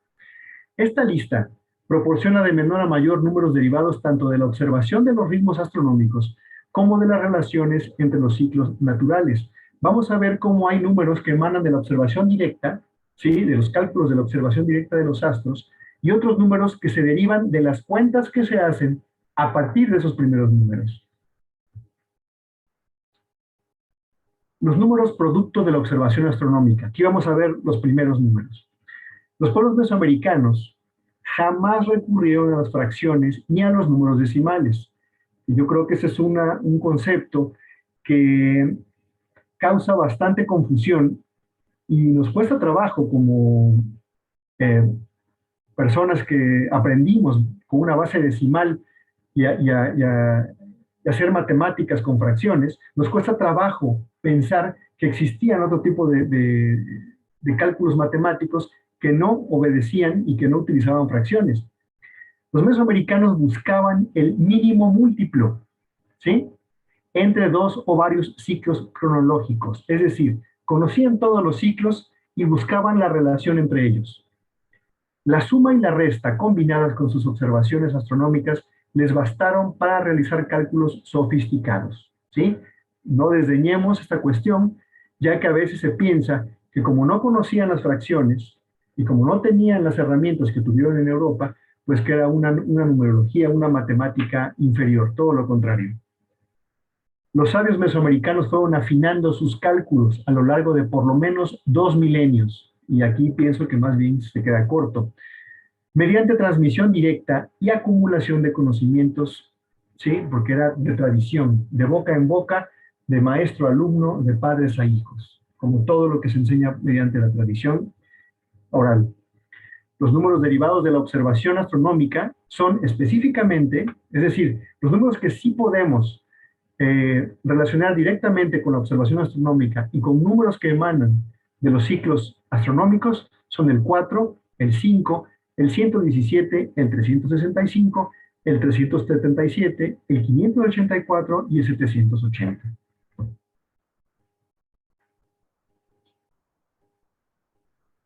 Esta lista proporciona de menor a mayor números derivados tanto de la observación de los ritmos astronómicos como de las relaciones entre los ciclos naturales. Vamos a ver cómo hay números que emanan de la observación directa, ¿sí?, de los cálculos de la observación directa de los astros, y otros números que se derivan de las cuentas que se hacen a partir de esos primeros números. Los números producto de la observación astronómica. Aquí vamos a ver los primeros números. Los pueblos mesoamericanos jamás recurrieron a las fracciones ni a los números decimales. Y yo creo que ese es un concepto que causa bastante confusión y nos cuesta trabajo como personas que aprendimos con una base decimal y hacer matemáticas con fracciones. Nos cuesta trabajo pensar que existían otro tipo de cálculos matemáticos que no obedecían y que no utilizaban fracciones. Los mesoamericanos buscaban el mínimo múltiplo, ¿sí?, entre dos o varios ciclos cronológicos, es decir, conocían todos los ciclos y buscaban la relación entre ellos. La suma y la resta, combinadas con sus observaciones astronómicas, les bastaron para realizar cálculos sofisticados, ¿sí? No desdeñemos esta cuestión, ya que a veces se piensa que como no conocían las fracciones y como no tenían las herramientas que tuvieron en Europa, pues que era una numerología, una matemática inferior, todo lo contrario. Los sabios mesoamericanos fueron afinando sus cálculos a lo largo de por lo menos 2 milenios, y aquí pienso que más bien se queda corto, mediante transmisión directa y acumulación de conocimientos, ¿sí?, porque era de tradición, de boca en boca, de maestro a alumno, de padres a hijos, como todo lo que se enseña mediante la tradición oral. Los números derivados de la observación astronómica son específicamente, es decir, los números que sí podemos relacionar directamente con la observación astronómica y con números que emanan de los ciclos astronómicos son el 4, el 5, el 117, el 365, el 377, el 584 y el 780.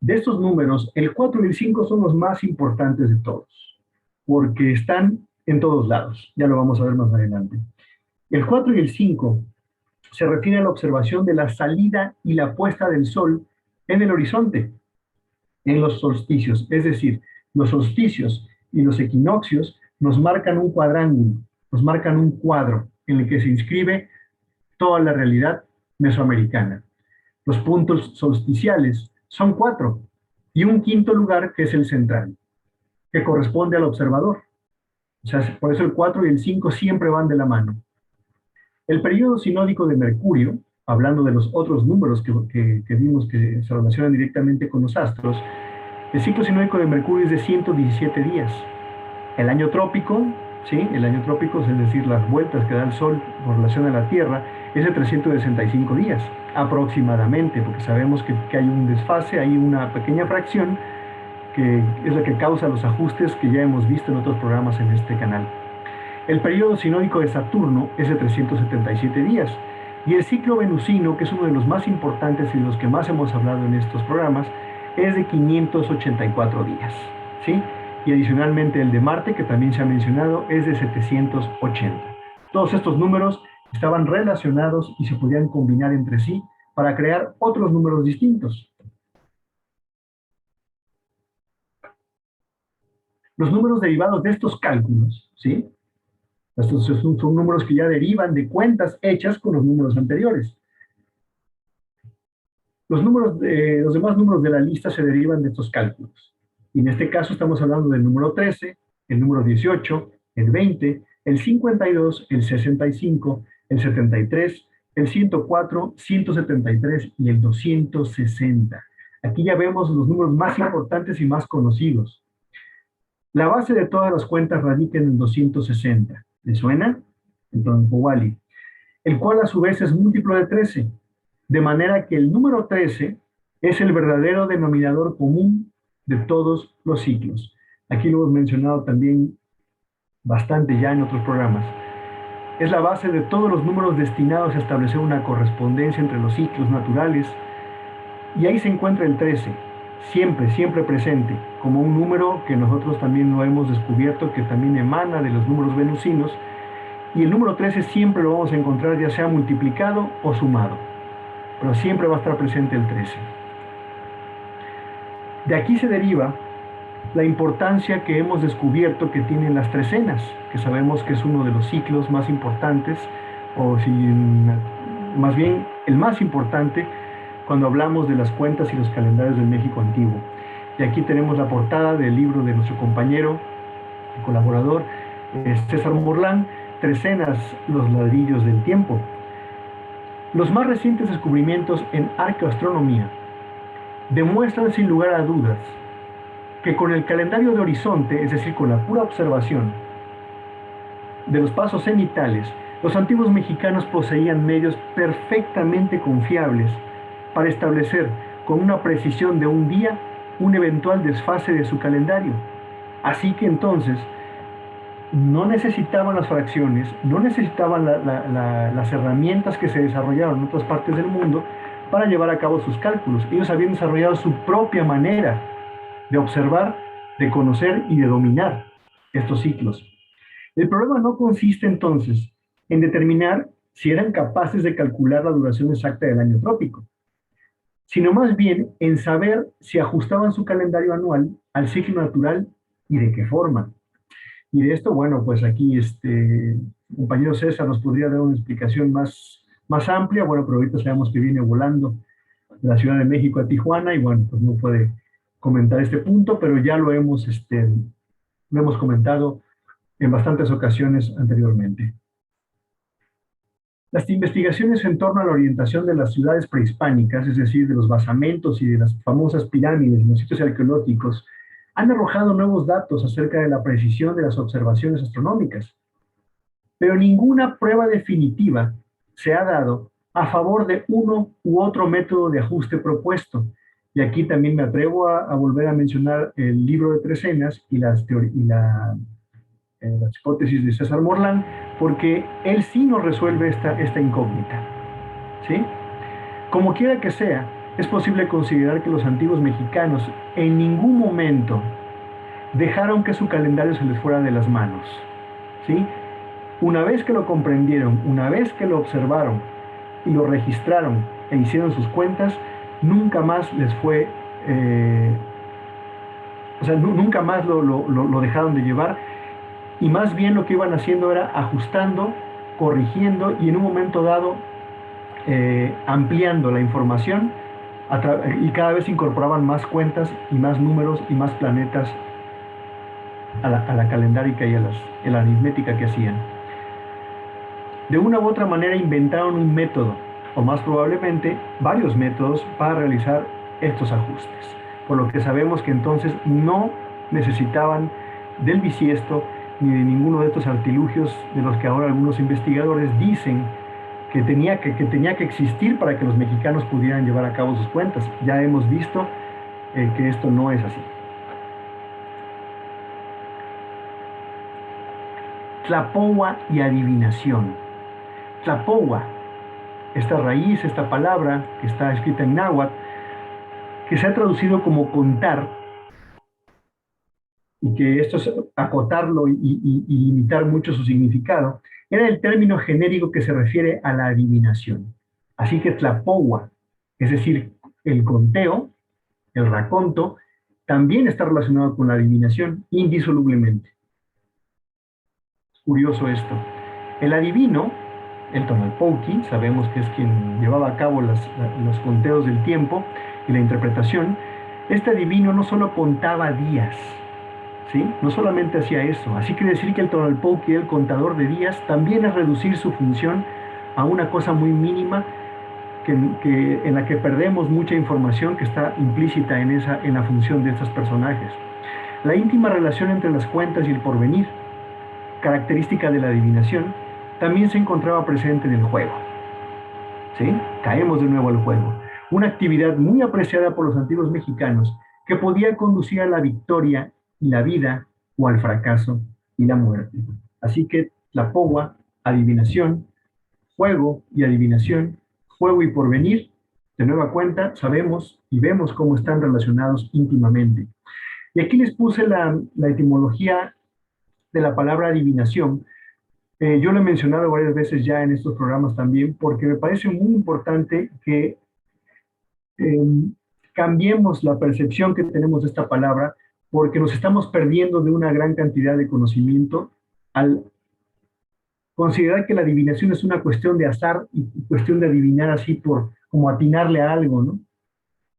De estos números, el 4 y el 5 son los más importantes de todos, porque están en todos lados. Ya lo vamos a ver más adelante. El 4 y el 5 se refiere a la observación de la salida y la puesta del sol en el horizonte, en los solsticios. Es decir, los solsticios y los equinoccios nos marcan un cuadrángulo, nos marcan un cuadro en el que se inscribe toda la realidad mesoamericana. Los puntos solsticiales son 4 y un quinto lugar que es el central, que corresponde al observador. O sea, por eso el 4 y el 5 siempre van de la mano. El periodo sinódico de Mercurio, hablando de los otros números que vimos que se relacionan directamente con los astros, el ciclo sinódico de Mercurio es de 117 días. El año trópico, ¿sí?, el año trópico, es decir, las vueltas que da el Sol con relación a la Tierra, es de 365 días, aproximadamente, porque sabemos que hay un desfase, hay una pequeña fracción que es la que causa los ajustes que ya hemos visto en otros programas en este canal. El periodo sinódico de Saturno es de 377 días y el ciclo venusino, que es uno de los más importantes y de los que más hemos hablado en estos programas, es de 584 días, ¿sí? Y adicionalmente el de Marte, que también se ha mencionado, es de 780. Todos estos números estaban relacionados y se podían combinar entre sí para crear otros números distintos. Los números derivados de estos cálculos, ¿sí? Estos son números que ya derivan de cuentas hechas con los números anteriores. Los demás números de la lista se derivan de estos cálculos. Y en este caso estamos hablando del número 13, el número 18, el 20, el 52, el 65, el 73, el 104, 173 y el 260. Aquí ya vemos los números más importantes y más conocidos. La base de todas las cuentas radica en el 260. ¿Le suena? Entonces, Powali. El cual a su vez es múltiplo de 13. De manera que el número 13 es el verdadero denominador común de todos los ciclos. Aquí lo hemos mencionado también bastante ya en otros programas. Es la base de todos los números destinados a establecer una correspondencia entre los ciclos naturales. Y ahí se encuentra el 13, siempre, siempre presente, como un número que nosotros también lo hemos descubierto, que también emana de los números venusinos. Y el número 13 siempre lo vamos a encontrar ya sea multiplicado o sumado, pero siempre va a estar presente el 13. De aquí se deriva la importancia que hemos descubierto que tienen las trecenas, que sabemos que es uno de los ciclos más importantes, o si, más bien el más importante cuando hablamos de las cuentas y los calendarios del México antiguo. Y aquí tenemos la portada del libro de nuestro compañero y colaborador César Morlán, Trecenas, los ladrillos del tiempo. Los más recientes descubrimientos en arqueoastronomía demuestran sin lugar a dudas que con el calendario de horizonte, es decir, con la pura observación de los pasos cenitales, los antiguos mexicanos poseían medios perfectamente confiables para establecer con una precisión de un día un eventual desfase de su calendario. Así que entonces no necesitaban las fracciones, no necesitaban las herramientas que se desarrollaron en otras partes del mundo para llevar a cabo sus cálculos. Ellos habían desarrollado su propia manera de observar, de conocer y de dominar estos ciclos. El problema no consiste entonces en determinar si eran capaces de calcular la duración exacta del año trópico, sino más bien en saber si ajustaban su calendario anual al ciclo natural y de qué forma. Y de esto, bueno, pues aquí el compañero César nos podría dar una explicación más amplia, bueno, pero ahorita sabemos que viene volando de la Ciudad de México a Tijuana y bueno, pues no puede comentar este punto, pero ya lo hemos comentado en bastantes ocasiones anteriormente. Las investigaciones en torno a la orientación de las ciudades prehispánicas, es decir, de los basamentos y de las famosas pirámides en los sitios arqueológicos, han arrojado nuevos datos acerca de la precisión de las observaciones astronómicas. Pero ninguna prueba definitiva se ha dado a favor de uno u otro método de ajuste propuesto. Y aquí también me atrevo a volver a mencionar el libro de Trecenas y las hipótesis de César Morlán, porque él sí nos resuelve esta incógnita, ¿sí? Como quiera que sea, es posible considerar que los antiguos mexicanos en ningún momento dejaron que su calendario se les fuera de las manos, ¿sí? Una vez que lo comprendieron, una vez que lo observaron y lo registraron e hicieron sus cuentas, nunca más les fue, nunca más lo dejaron de llevar, y más bien lo que iban haciendo era ajustando, corrigiendo y en un momento dado ampliando la información y cada vez incorporaban más cuentas y más números y más planetas a la calendárica y a la aritmética que hacían. De una u otra manera inventaron un método, o más probablemente varios métodos para realizar estos ajustes, por lo que sabemos que entonces no necesitaban del bisiesto ni de ninguno de estos artilugios de los que ahora algunos investigadores dicen que tenía que existir para que los mexicanos pudieran llevar a cabo sus cuentas. Ya hemos visto que esto no es así. Tlapohua y adivinación. Tlapohua, esta raíz, esta palabra que está escrita en náhuatl, que se ha traducido como contar, y que esto es acotarlo y limitar mucho su significado, era el término genérico que se refiere a la adivinación. Así que Tlapohua, es decir, el conteo, el raconto, también está relacionado con la adivinación indisolublemente. Es curioso esto. El adivino, el Tonalpouki, sabemos que es quien llevaba a cabo los conteos del tiempo y la interpretación. Este adivino no solo contaba días, ¿sí? No solamente hacía eso. Así quiere decir que el Tonalpouki, el contador de días, también es reducir su función a una cosa muy mínima en la que perdemos mucha información que está implícita en la función de estos personajes. La íntima relación entre las cuentas y el porvenir, característica de la adivinación, también se encontraba presente en el juego. ¿Sí? Caemos de nuevo al juego. Una actividad muy apreciada por los antiguos mexicanos que podía conducir a la victoria y la vida o al fracaso y la muerte. Así que la Tlapohua, adivinación, juego y adivinación, juego y porvenir, de nueva cuenta, sabemos y vemos cómo están relacionados íntimamente. Y aquí les puse la etimología de la palabra adivinación. Yo lo he mencionado varias veces ya en estos programas también, porque me parece muy importante que eh, cambiemos la percepción que tenemos de esta palabra, porque nos estamos perdiendo de una gran cantidad de conocimiento al considerar que la adivinación es una cuestión de azar y cuestión de adivinar así por como atinarle a algo, ¿no?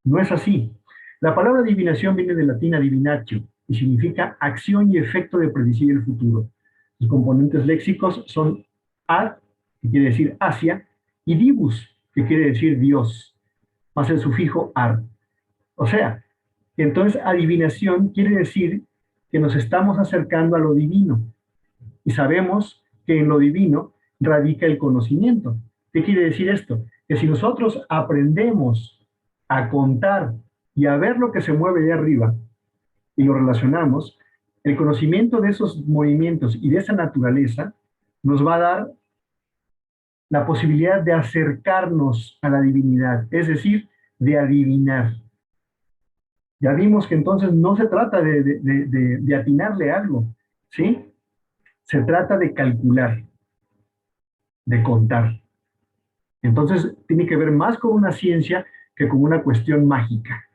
No es así. La palabra adivinación viene del latín adivinatio y significa acción y efecto de predecir el futuro. Los componentes léxicos son ad, que quiere decir hacia, y divus, que quiere decir Dios, más el sufijo ar. O sea, entonces adivinación quiere decir que nos estamos acercando a lo divino y sabemos que en lo divino radica el conocimiento. ¿Qué quiere decir esto? Que si nosotros aprendemos a contar y a ver lo que se mueve de arriba y lo relacionamos, el conocimiento de esos movimientos y de esa naturaleza nos va a dar la posibilidad de acercarnos a la divinidad, es decir, de adivinar. Ya vimos que entonces no se trata de atinarle algo, ¿sí? Se trata de calcular, de contar. Entonces, tiene que ver más con una ciencia que con una cuestión mágica.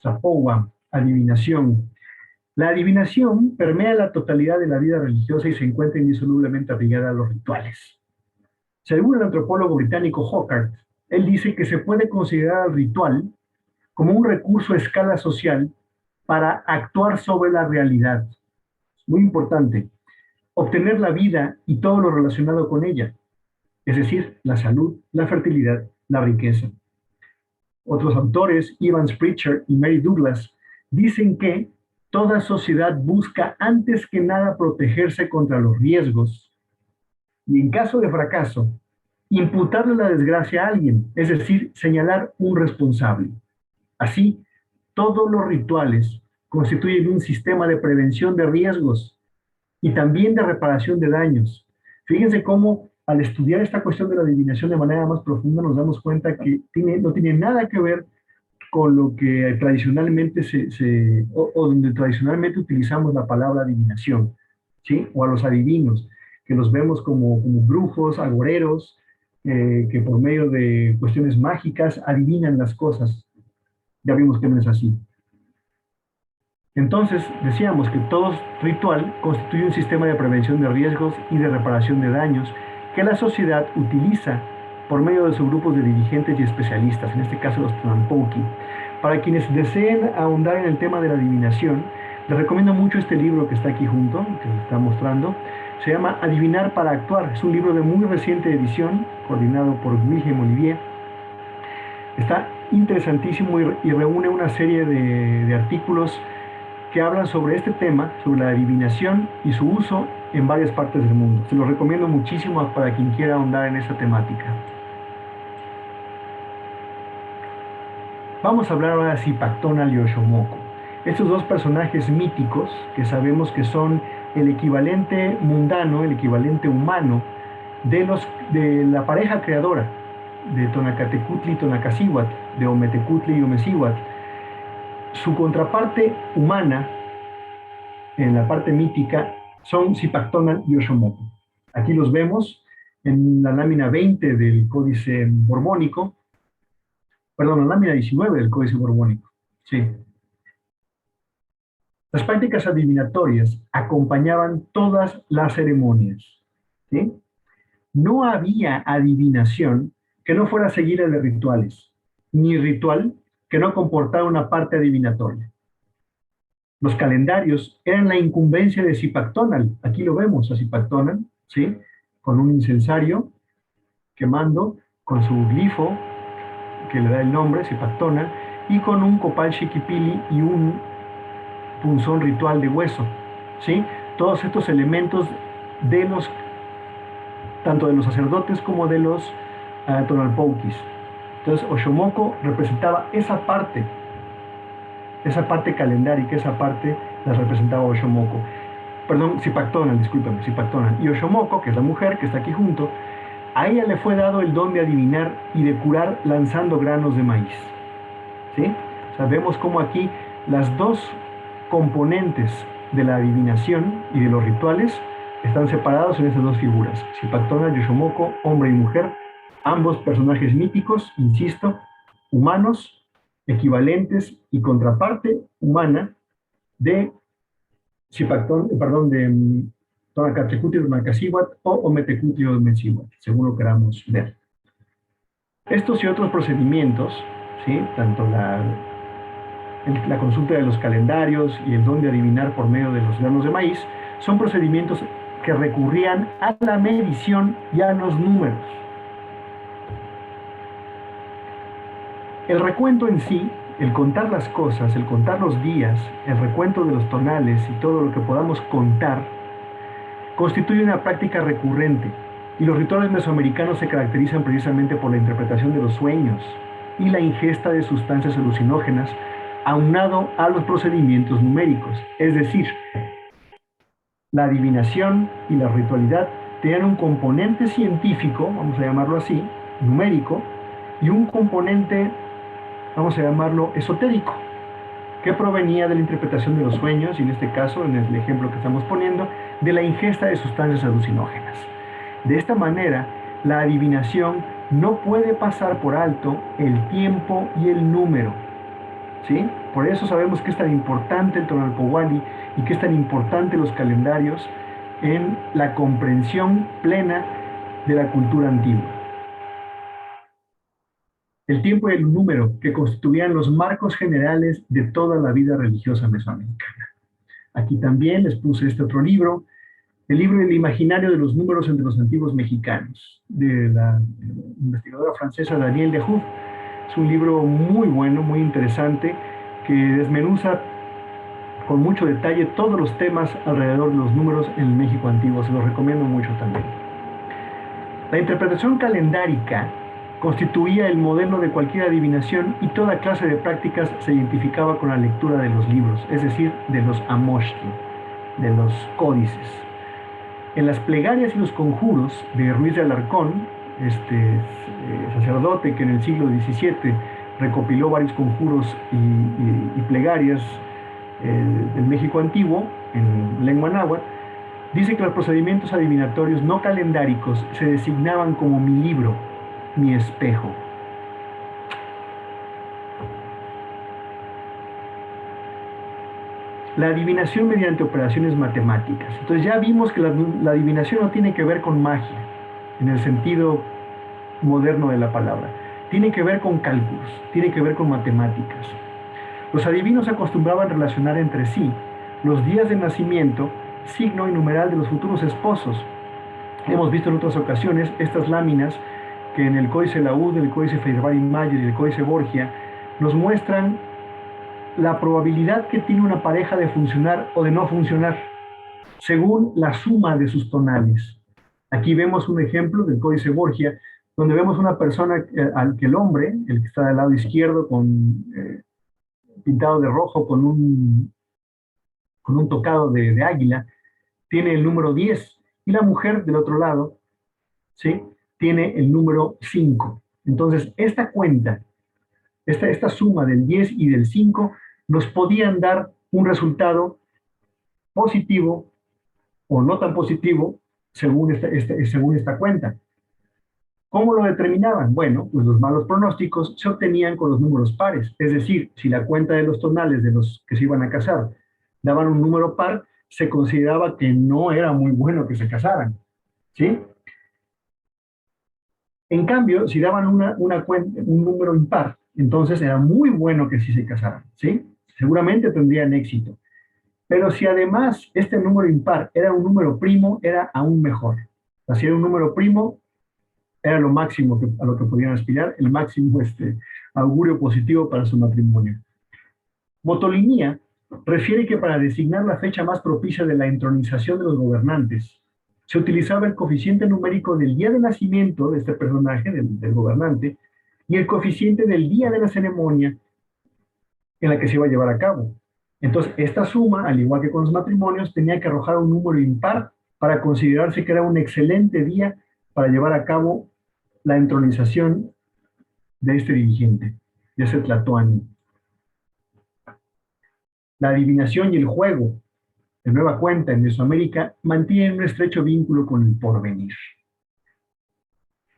Tlapohua, adivinación. La adivinación permea la totalidad de la vida religiosa y se encuentra indisolublemente apegada a los rituales. Según el antropólogo británico Hockart, él dice que se puede considerar el ritual como un recurso a escala social para actuar sobre la realidad. Muy importante, obtener la vida y todo lo relacionado con ella, es decir, la salud, la fertilidad, la riqueza. Otros autores, Evans Pritchard y Mary Douglas, dicen que toda sociedad busca antes que nada protegerse contra los riesgos y en caso de fracaso, imputarle la desgracia a alguien, es decir, señalar un responsable. Así, todos los rituales constituyen un sistema de prevención de riesgos y también de reparación de daños. Fíjense cómo al estudiar esta cuestión de la adivinación de manera más profunda nos damos cuenta que no tiene nada que ver con lo que tradicionalmente o donde tradicionalmente utilizamos la palabra adivinación, ¿sí? O a los adivinos, que los vemos como brujos, agoreros, que por medio de cuestiones mágicas adivinan las cosas. Ya vimos que no es así. Entonces, decíamos que todo ritual constituye un sistema de prevención de riesgos y de reparación de daños que la sociedad utiliza por medio de sus grupos de dirigentes y especialistas, en este caso los Tlampouki. Para quienes deseen ahondar en el tema de la adivinación, les recomiendo mucho este libro que está aquí junto, que les está mostrando. Se llama Adivinar para actuar. Es un libro de muy reciente edición, coordinado por Wilhelm Olivier. Está interesantísimo y reúne una serie de artículos que hablan sobre este tema, sobre la adivinación y su uso en varias partes del mundo. Se los recomiendo muchísimo para quien quiera ahondar en esa temática. Vamos a hablar ahora de Zipactona Lyoshomoko. Estos dos personajes míticos, que sabemos que son el equivalente mundano, el equivalente humano, de la pareja creadora de Tonacatecutli y Tonacacíhuatl, de Ometecutli y Omecíhuatl, su contraparte humana, en la parte mítica, son Zipactónal y Oxomoco. Aquí los vemos en la lámina 20 del Códice Borbónico, perdón, la lámina 19 del Códice Borbónico. Sí. Las prácticas adivinatorias acompañaban todas las ceremonias. ¿Sí? No había adivinación que no fuera seguida de rituales, ni ritual que no comportara una parte adivinatoria. Los calendarios eran la incumbencia de Zipactónal. Aquí lo vemos a Zipactónal, ¿sí? Con un incensario quemando, con su glifo que le da el nombre, Zipactónal, y con un copal chiquipili y un punzón ritual de hueso, ¿sí? Todos estos elementos de los, tanto de los sacerdotes como de los tonalpouquis. Entonces, Oxomoco representaba esa parte calendárica, esa parte la representaba Oxomoco. Perdón, Zipactónal, discúlpame, Zipactónal. Y Oxomoco, que es la mujer que está aquí junto, a ella le fue dado el don de adivinar y de curar lanzando granos de maíz. ¿Sí? O sea, vemos cómo aquí las dos componentes de la adivinación y de los rituales están separados en esas dos figuras. Zipactónal y Oxomoco, hombre y mujer, ambos personajes míticos, insisto, humanos, equivalentes y contraparte humana de de Tonacatecutli o Tonacacíhuatl o Ometecutli o Omecíhuatl, según lo queramos ver. Estos y otros procedimientos, ¿sí? Tanto la consulta de los calendarios y el don de adivinar por medio de los granos de maíz, son procedimientos que recurrían a la medición y a los números. El recuento en sí, el contar las cosas, el contar los días, el recuento de los tonales y todo lo que podamos contar, constituye una práctica recurrente, y los rituales mesoamericanos se caracterizan precisamente por la interpretación de los sueños y la ingesta de sustancias alucinógenas, aunado a los procedimientos numéricos. Es decir, la adivinación y la ritualidad tenían un componente científico, vamos a llamarlo así, numérico, y un componente, vamos a llamarlo esotérico, que provenía de la interpretación de los sueños, y en este caso, en el ejemplo que estamos poniendo, de la ingesta de sustancias alucinógenas. De esta manera, la adivinación no puede pasar por alto el tiempo y el número, ¿sí? Por eso sabemos que es tan importante el Tonalpohualli y que es tan importante los calendarios en la comprensión plena de la cultura antigua. El tiempo y el número que constituían los marcos generales de toda la vida religiosa mesoamericana. Aquí también les puse este otro libro, el libro El imaginario de los números entre los antiguos mexicanos, de la investigadora francesa Danielle Dehoux. Es un libro muy bueno, muy interesante, que desmenuza con mucho detalle todos los temas alrededor de los números en el México antiguo. Se los recomiendo mucho también. La interpretación calendárica constituía el modelo de cualquier adivinación y toda clase de prácticas se identificaba con la lectura de los libros, es decir, de los amochtli, de los códices. En las plegarias y los conjuros de Ruiz de Alarcón, sacerdote que en el siglo XVII recopiló varios conjuros y plegarias del México antiguo, en lengua náhuatl, dice que los procedimientos adivinatorios no calendáricos se designaban como mi libro, mi espejo. La adivinación mediante operaciones matemáticas. Entonces ya vimos que la adivinación no tiene que ver con magia, en el sentido moderno de la palabra. Tiene que ver con cálculos, tiene que ver con matemáticas. Los adivinos acostumbraban relacionar entre sí los días de nacimiento, signo y numeral de los futuros esposos. Hemos visto en otras ocasiones estas láminas que en el Códice Laúd, el Códice Feyerabad-Mayer y el Códice Borgia nos muestran la probabilidad que tiene una pareja de funcionar o de no funcionar, según la suma de sus tonales. Aquí vemos un ejemplo del Códice Borgia, donde vemos una persona al que el hombre, el que está del lado izquierdo con pintado de rojo con un tocado de águila, tiene el número 10 y la mujer del otro lado, ¿sí? Tiene el número 5. Entonces, esta cuenta, esta suma del 10 y del 5 nos podían dar un resultado positivo o no tan positivo según esta cuenta. ¿Cómo lo determinaban? Bueno, pues los malos pronósticos se obtenían con los números pares, es decir, si la cuenta de los tonales de los que se iban a casar daban un número par, se consideraba que no era muy bueno que se casaran, ¿sí? En cambio, si daban un número impar, entonces era muy bueno que sí se casaran, ¿sí? Seguramente tendrían éxito. Pero si además este número impar era un número primo, era aún mejor. O sea, si era un número primo, era lo máximo a lo que podían aspirar, el máximo augurio positivo para su matrimonio. Motolinía refiere que para designar la fecha más propicia de la entronización de los gobernantes, se utilizaba el coeficiente numérico del día de nacimiento de este personaje, del gobernante, y el coeficiente del día de la ceremonia en la que se iba a llevar a cabo. Entonces, esta suma, al igual que con los matrimonios, tenía que arrojar un número impar para considerarse que era un excelente día para llevar a cabo la entronización de este dirigente, de ese Tlatoani. La adivinación y el juego, de nueva cuenta en Mesoamérica, mantienen un estrecho vínculo con el porvenir.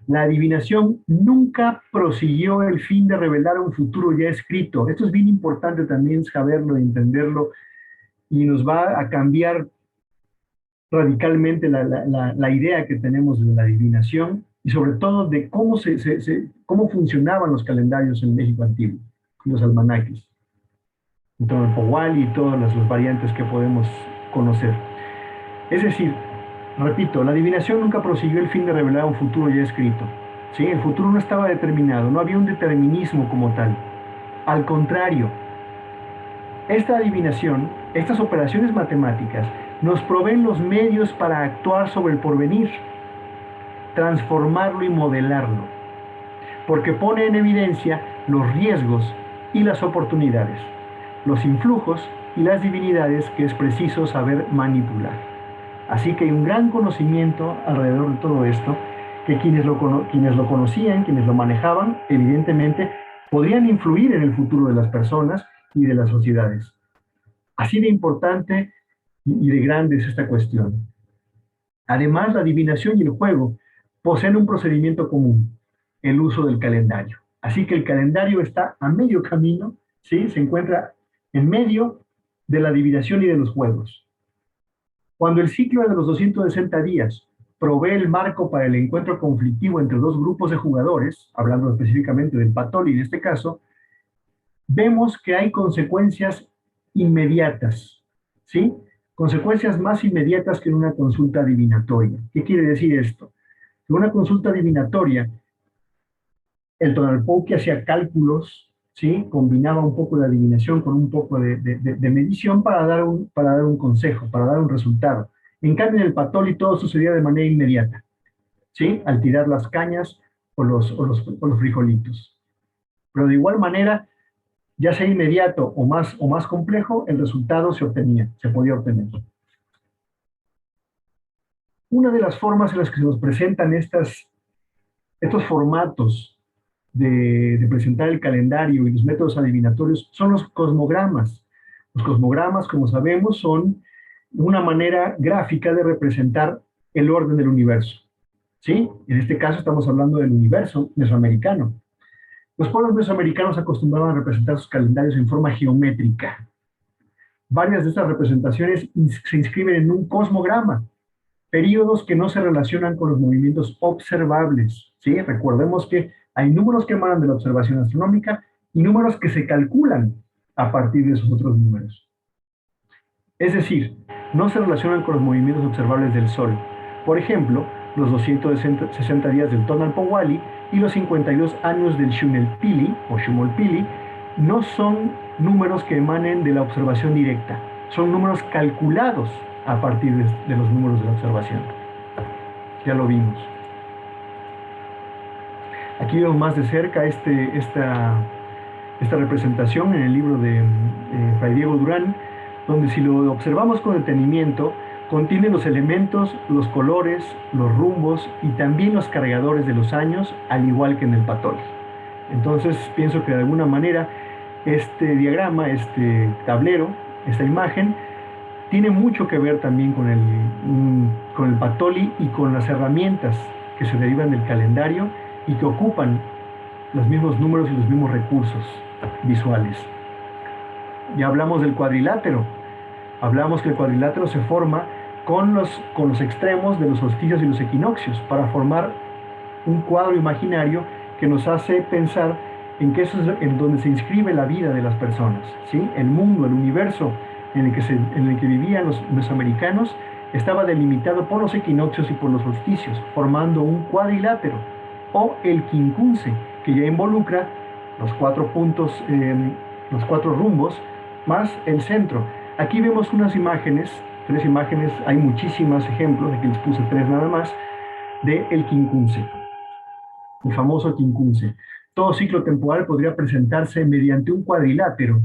La adivinación nunca prosiguió el fin de revelar un futuro ya escrito. Esto es bien importante también saberlo, entenderlo, y nos va a cambiar radicalmente la idea que tenemos de la adivinación y sobre todo de cómo funcionaban los calendarios en México antiguo, los almanaques, y todo el Powali y todas las variantes que podemos conocer. Es decir, repito, la adivinación nunca prosiguió el fin de revelar un futuro ya escrito. ¿Sí? El futuro no estaba determinado, no había un determinismo como tal. Al contrario, esta adivinación, estas operaciones matemáticas, nos proveen los medios para actuar sobre el porvenir, transformarlo y modelarlo, porque pone en evidencia los riesgos y las oportunidades, los influjos y las divinidades que es preciso saber manipular. Así que hay un gran conocimiento alrededor de todo esto, que quienes lo conocían, quienes lo manejaban, evidentemente podrían influir en el futuro de las personas y de las sociedades. Así de importante y de grande es esta cuestión. Además, la adivinación y el juego poseen un procedimiento común, el uso del calendario. Así que el calendario está a medio camino, ¿sí? Se encuentra en medio de la adivinación y de los juegos. Cuando el ciclo de los 260 días provee el marco para el encuentro conflictivo entre dos grupos de jugadores, hablando específicamente del Patoli en este caso, vemos que hay consecuencias inmediatas, ¿sí? Consecuencias más inmediatas que en una consulta adivinatoria. ¿Qué quiere decir esto? En una consulta adivinatoria, el Tonalpouki hacía cálculos, ¿sí? Combinaba un poco de adivinación con un poco de medición para dar un consejo, para dar un resultado. En cambio, en el Patoli todo sucedía de manera inmediata, ¿sí? Al tirar las cañas o los frijolitos. Pero de igual manera, ya sea inmediato o más complejo, el resultado se podía obtener. Una de las formas en las que se nos presentan estos formatos de presentar el calendario y los métodos adivinatorios son los cosmogramas. Los cosmogramas, como sabemos, son una manera gráfica de representar el orden del universo. ¿Sí? En este caso estamos hablando del universo mesoamericano. Los pueblos mesoamericanos acostumbraban a representar sus calendarios en forma geométrica. Varias de estas representaciones se inscriben en un cosmograma, periodos que no se relacionan con los movimientos observables. ¿Sí? Recordemos que hay números que emanan de la observación astronómica y números que se calculan a partir de esos otros números. Es decir, no se relacionan con los movimientos observables del Sol. Por ejemplo, los 260 días del Tonalpouali y los 52 años del Xunelpili o Xumolpili no son números que emanen de la observación directa, son números calculados a partir de los números de la observación. Ya lo vimos. Aquí vemos más de cerca esta esta representación en el libro de Fray Diego Durán, donde si lo observamos con detenimiento, contiene los elementos, los colores, los rumbos y también los cargadores de los años, al igual que en el Patoli. Entonces pienso que de alguna manera este diagrama, este tablero, esta imagen, tiene mucho que ver también con el Patoli y con las herramientas que se derivan del calendario y que ocupan los mismos números y los mismos recursos visuales. Ya hablamos del cuadrilátero. Hablamos que el cuadrilátero se forma con los extremos de los solsticios y los equinoccios para formar un cuadro imaginario que nos hace pensar en que eso es en donde se inscribe la vida de las personas, ¿sí? El mundo, el universo en el que vivían los mesoamericanos estaba delimitado por los equinoccios y por los solsticios, formando un cuadrilátero, o el quincunce, que ya involucra los 4 puntos, los 4 rumbos, más el centro. Aquí vemos unas imágenes, 3 imágenes, hay muchísimos ejemplos, aquí les puse 3 nada más, de el quincunce, el famoso quincunce. Todo ciclo temporal podría presentarse mediante un cuadrilátero,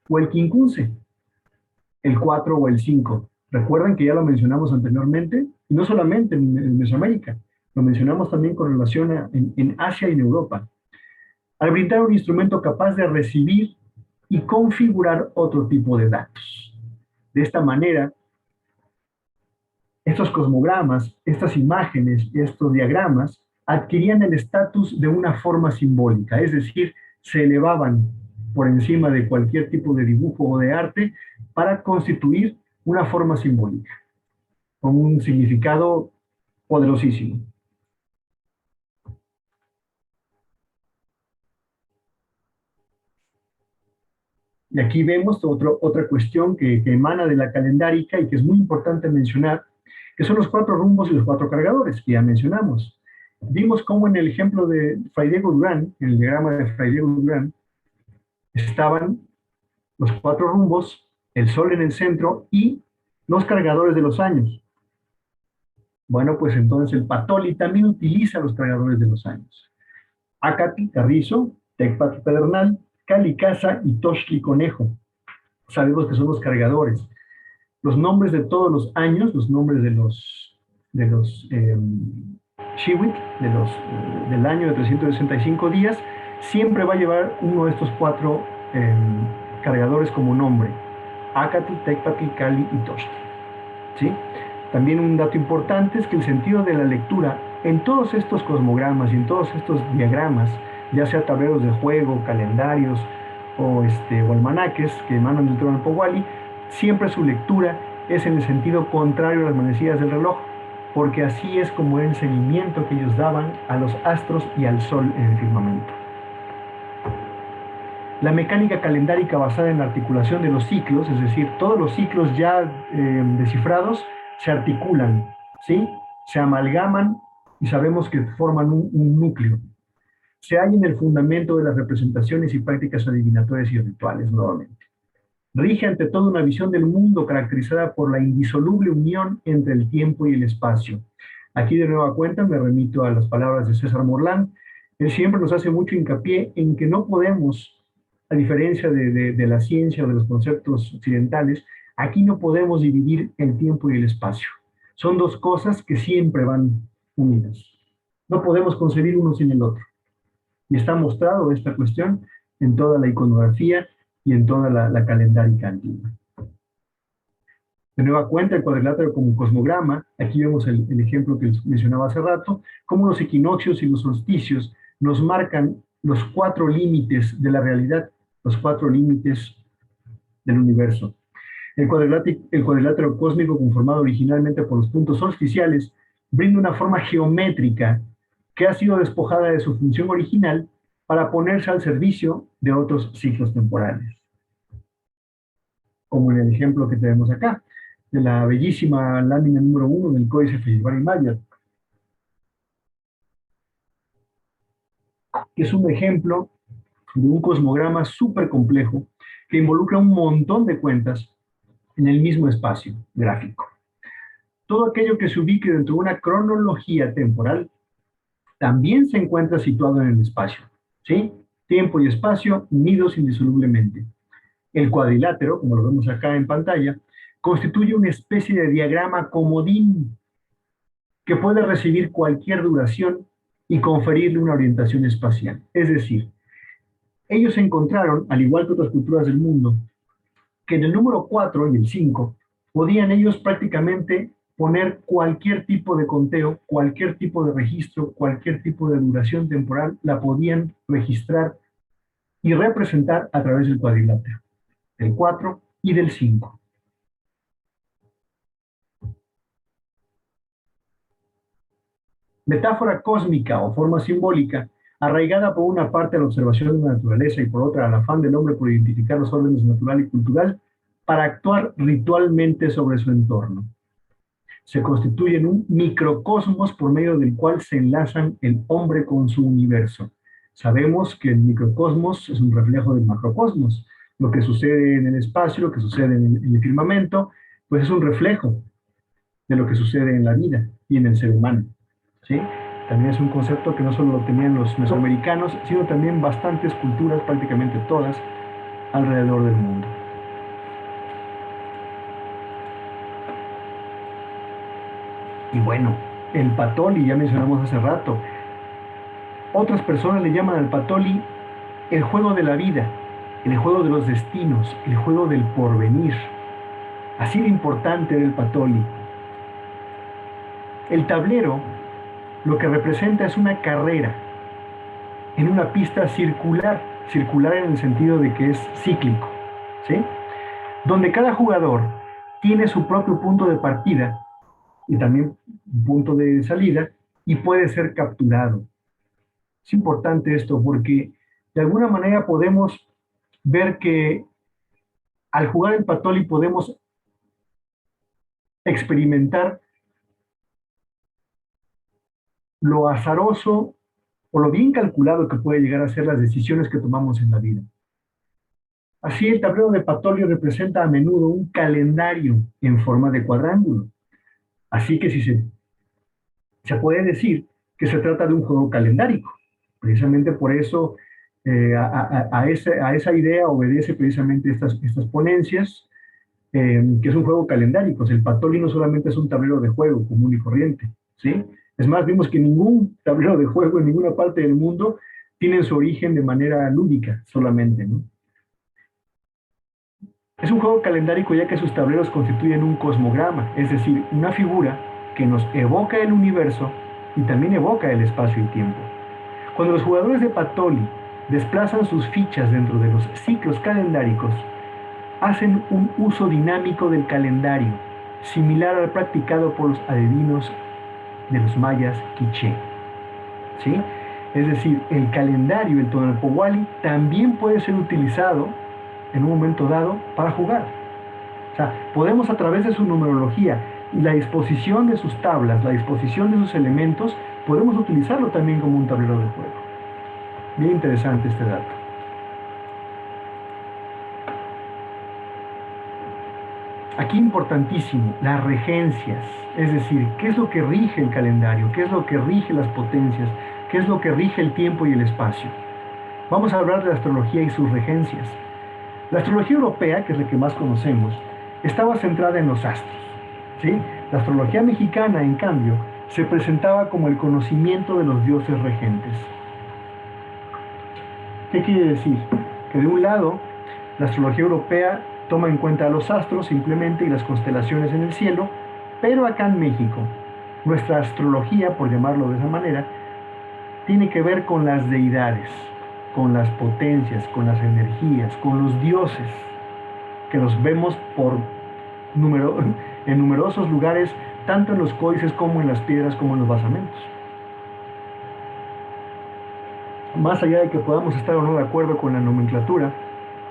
o el quincunce, el 4 o el 5. Recuerden que ya lo mencionamos anteriormente, y no solamente en Mesoamérica, lo mencionamos también con relación en Asia y en Europa. Al brindar un instrumento capaz de recibir y configurar otro tipo de datos. De esta manera, estos cosmogramas, estas imágenes, estos diagramas, adquirían el estatus de una forma simbólica, es decir, se elevaban por encima de cualquier tipo de dibujo o de arte para constituir una forma simbólica, con un significado poderosísimo. Y aquí vemos otra cuestión que emana de la calendárica y que es muy importante mencionar, que son los 4 rumbos y los 4 cargadores, que ya mencionamos. Vimos cómo en el ejemplo de Fray Diego Durán, en el diagrama de Fray Diego Durán, estaban los 4 rumbos, el sol en el centro y los cargadores de los años. Bueno, pues entonces el Patoli también utiliza los cargadores de los años. Acatl, carrizo, Tecpatl, pedernal, Cali, casa y Toshki, conejo. Sabemos que son los cargadores. Los nombres de todos los años, los nombres de los Shiwit, del año de 365 días, siempre va a llevar uno de estos 4 cargadores como nombre. Acatl, Tecpatl, Cali y Toshki. ¿Sí? También un dato importante es que el sentido de la lectura en todos estos cosmogramas y en todos estos diagramas, ya sea tableros de juego, calendarios o almanaques que emanan del trono de Powali, siempre su lectura es en el sentido contrario a las manecillas del reloj, porque así es como era el seguimiento que ellos daban a los astros y al sol en el firmamento. La mecánica calendárica basada en la articulación de los ciclos, es decir, todos los ciclos ya descifrados, se articulan, ¿sí? Se amalgaman y sabemos que forman un núcleo. Se halla en el fundamento de las representaciones y prácticas adivinatorias y rituales, nuevamente. Rige ante todo una visión del mundo caracterizada por la indisoluble unión entre el tiempo y el espacio. Aquí de nueva cuenta me remito a las palabras de César Morlán. Él siempre nos hace mucho hincapié en que no podemos, a diferencia de la ciencia o de los conceptos occidentales, aquí no podemos dividir el tiempo y el espacio. Son 2 cosas que siempre van unidas. No podemos concebir uno sin el otro. Y está mostrado esta cuestión en toda la iconografía y en toda la calendárica antigua. De nueva cuenta, el cuadrilátero como cosmograma, aquí vemos el ejemplo que les mencionaba hace rato, cómo los equinoccios y los solsticios nos marcan los 4 límites de la realidad, los 4 límites del universo. El cuadrilátero cósmico, conformado originalmente por los puntos solsticiales, brinda una forma geométrica que ha sido despojada de su función original para ponerse al servicio de otros ciclos temporales. Como en el ejemplo que tenemos acá, de la bellísima lámina número 1 del Códice Feyerabad-Mayer, que es un ejemplo de un cosmograma súper complejo que involucra un montón de cuentas en el mismo espacio gráfico. Todo aquello que se ubique dentro de una cronología temporal también se encuentra situado en el espacio, ¿sí? tiempo y espacio unidos indisolublemente. El cuadrilátero, como lo vemos acá en pantalla, constituye una especie de diagrama comodín que puede recibir cualquier duración y conferirle una orientación espacial. Es decir, ellos encontraron, al igual que otras culturas del mundo, que en el número 4 y el 5 podían ellos prácticamente poner cualquier tipo de conteo, cualquier tipo de registro, cualquier tipo de duración temporal, la podían registrar y representar a través del cuadrilátero, del 4 y del 5. Metáfora cósmica o forma simbólica, arraigada por una parte a la observación de la naturaleza y por otra al afán del hombre por identificar los órdenes natural y cultural para actuar ritualmente sobre su entorno. Se constituye en un microcosmos por medio del cual se enlazan el hombre con su universo. Sabemos que el microcosmos es un reflejo del macrocosmos. Lo que sucede en el espacio, lo que sucede en el firmamento, pues es un reflejo de lo que sucede en la vida y en el ser humano. ¿Sí? También es un concepto que no solo lo tenían los mesoamericanos, sino también bastantes culturas, prácticamente todas, alrededor del mundo. Y bueno, el patoli, ya mencionamos hace rato, otras personas le llaman al patoli el juego de la vida, el juego de los destinos, el juego del porvenir. Así de importante era el patoli. El tablero lo que representa es una carrera en una pista circular, circular en el sentido de que es cíclico, ¿sí? Donde cada jugador tiene su propio punto de partida y también un punto de salida y puede ser capturado. Es importante esto porque de alguna manera podemos ver que al jugar el patoli podemos experimentar lo azaroso o lo bien calculado que puede llegar a ser las decisiones que tomamos en la vida. Así, el tablero de patoli representa a menudo un calendario en forma de cuadrángulo. Así que se puede decir que se trata de un juego calendárico. Precisamente por eso a esa idea obedece precisamente estas ponencias, que es un juego calendárico. El patoli no solamente es un tablero de juego común y corriente, ¿sí? Es más, vimos que ningún tablero de juego en ninguna parte del mundo tiene su origen de manera lúdica solamente, ¿no? Es un juego calendárico ya que sus tableros constituyen un cosmograma, es decir, una figura que nos evoca el universo y también evoca el espacio y tiempo. Cuando los jugadores de patoli desplazan sus fichas dentro de los ciclos calendáricos, hacen un uso dinámico del calendario, similar al practicado por los adivinos de los mayas quiché. ¿Sí? Es decir, el calendario, el Tonalpohualli, también puede ser utilizado en un momento dado para jugar. O sea, podemos a través de su numerología y la disposición de sus tablas, la disposición de sus elementos, podemos utilizarlo también como un tablero de juego. Bien interesante este dato. Aquí importantísimo, las regencias, es decir, qué es lo que rige el calendario, qué es lo que rige las potencias, qué es lo que rige el tiempo y el espacio. Vamos a hablar de la astrología y sus regencias. La astrología europea, que es la que más conocemos, estaba centrada en los astros, ¿sí? La astrología mexicana, en cambio, se presentaba como el conocimiento de los dioses regentes. ¿Qué quiere decir? Que de un lado, la astrología europea toma en cuenta los astros simplemente y las constelaciones en el cielo, pero acá en México, nuestra astrología, por llamarlo de esa manera, tiene que ver con las deidades, con las potencias, con las energías, con los dioses, que los vemos en numerosos lugares, tanto en los códices como en las piedras, como en los basamentos. Más allá de que podamos estar o no de acuerdo con la nomenclatura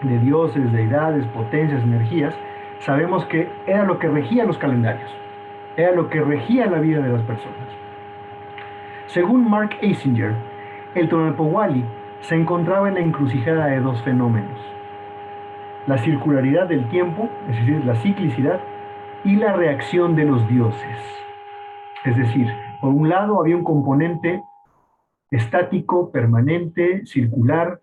de dioses, deidades, potencias, energías, sabemos que era lo que regía los calendarios, era lo que regía la vida de las personas. Según Mark Eisinger, el Tonalpohualli se encontraba en la encrucijada de dos fenómenos: la circularidad del tiempo, es decir, la ciclicidad, y la reacción de los dioses. Es decir, por un lado había un componente estático, permanente, circular,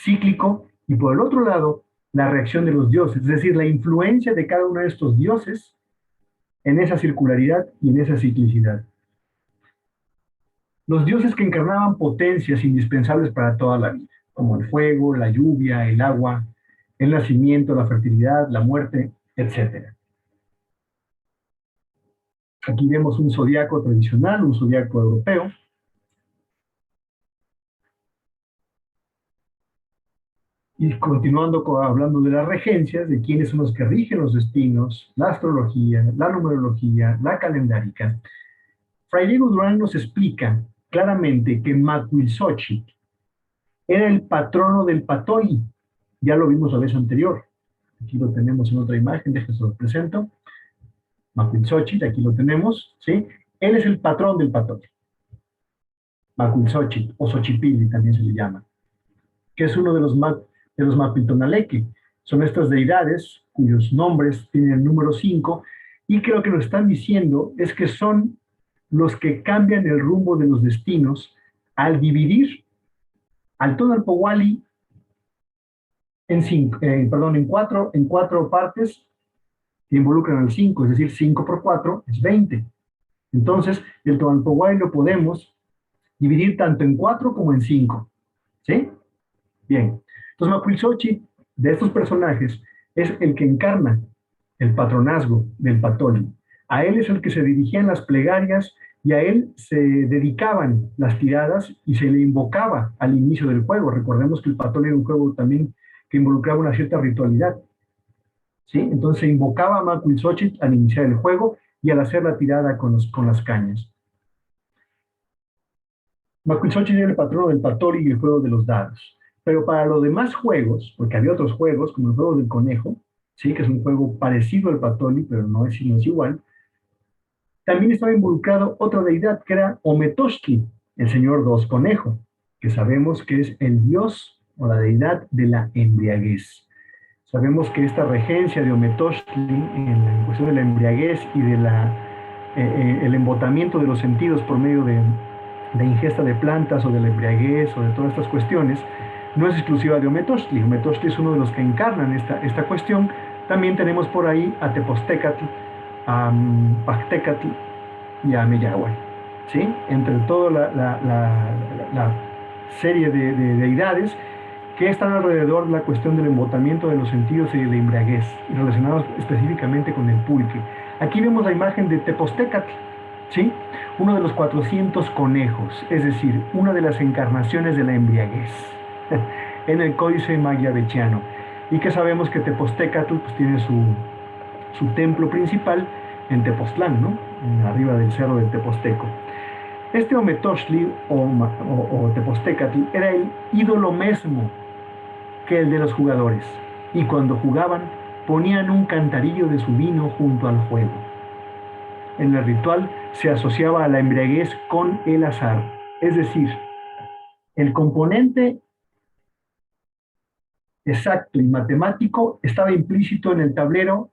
cíclico, y por el otro lado, la reacción de los dioses, es decir, la influencia de cada uno de estos dioses en esa circularidad y en esa ciclicidad. Los dioses que encarnaban potencias indispensables para toda la vida, como el fuego, la lluvia, el agua, el nacimiento, la fertilidad, la muerte, etc. Aquí vemos un zodiaco tradicional, un zodiaco europeo. Y continuando hablando de las regencias, de quiénes son los que rigen los destinos, la astrología, la numerología, la calendárica, Fray Diego Durán nos explica claramente que Macuilxóchitl era el patrono del Patoli. Ya lo vimos la vez anterior. Aquí lo tenemos en otra imagen, déjense lo presento. Macuilxóchitl, aquí lo tenemos, ¿sí? Él es el patrón del Patoli. Macuilxóchitl, o Xochipilli también se le llama, que es uno de los Mapiltonaleque. Son estas deidades cuyos nombres tienen el número 5 y que lo que nos están diciendo es que son los que cambian el rumbo de los destinos al dividir al Tonalpohualli en cuatro partes que involucran al 5, es decir, 5 por 4 es 20. Entonces, el Tonalpohualli lo podemos dividir tanto en 4 como en 5. ¿Sí? Bien. Entonces, Macuilxóchitl, de estos personajes, es el que encarna el patronazgo del Patoli. A él es el que se dirigían las plegarias y a él se dedicaban las tiradas y se le invocaba al inicio del juego. Recordemos que el Patoli era un juego también que involucraba una cierta ritualidad. ¿Sí? Entonces se invocaba a Macuilxóchitl al iniciar el juego y al hacer la tirada con las cañas. Macuilxóchitl era el patrono del Patoli y el juego de los dados. Pero para los demás juegos, porque había otros juegos, como el juego del conejo, ¿sí? Que es un juego parecido al Patoli, pero no es igual, también estaba involucrado otra deidad que era Ometoxtli, el señor dos conejo, que sabemos que es el dios o la deidad de la embriaguez. Sabemos que esta regencia de Ometoxtli en la cuestión de la embriaguez y de el embotamiento de los sentidos por medio de ingesta de plantas o de la embriaguez o de todas estas cuestiones, no es exclusiva de Ometoxtli. Ometoxtli es uno de los que encarnan esta cuestión. También tenemos por ahí a Tepostecatl, a Pactecatl y a Meyahual, ¿sí? Entre toda la serie de deidades que están alrededor de la cuestión del embotamiento de los sentidos y de la embriaguez, relacionados específicamente con el pulque. Aquí vemos la imagen de Tepostecatl, ¿sí? Uno de los 400 conejos, es decir, una de las encarnaciones de la embriaguez en el códice mayabechiano. Y que sabemos que Tepostecatl pues, tiene su templo principal en Tepoztlán, ¿no? Arriba del cerro del Teposteco. Este Ometoxtli o Tepostecatl era el ídolo mismo que el de los jugadores, y cuando jugaban ponían un cantarillo de su vino junto al fuego. En el ritual se asociaba a la embriaguez con el azar, es decir, el componente exacto y matemático estaba implícito en el tablero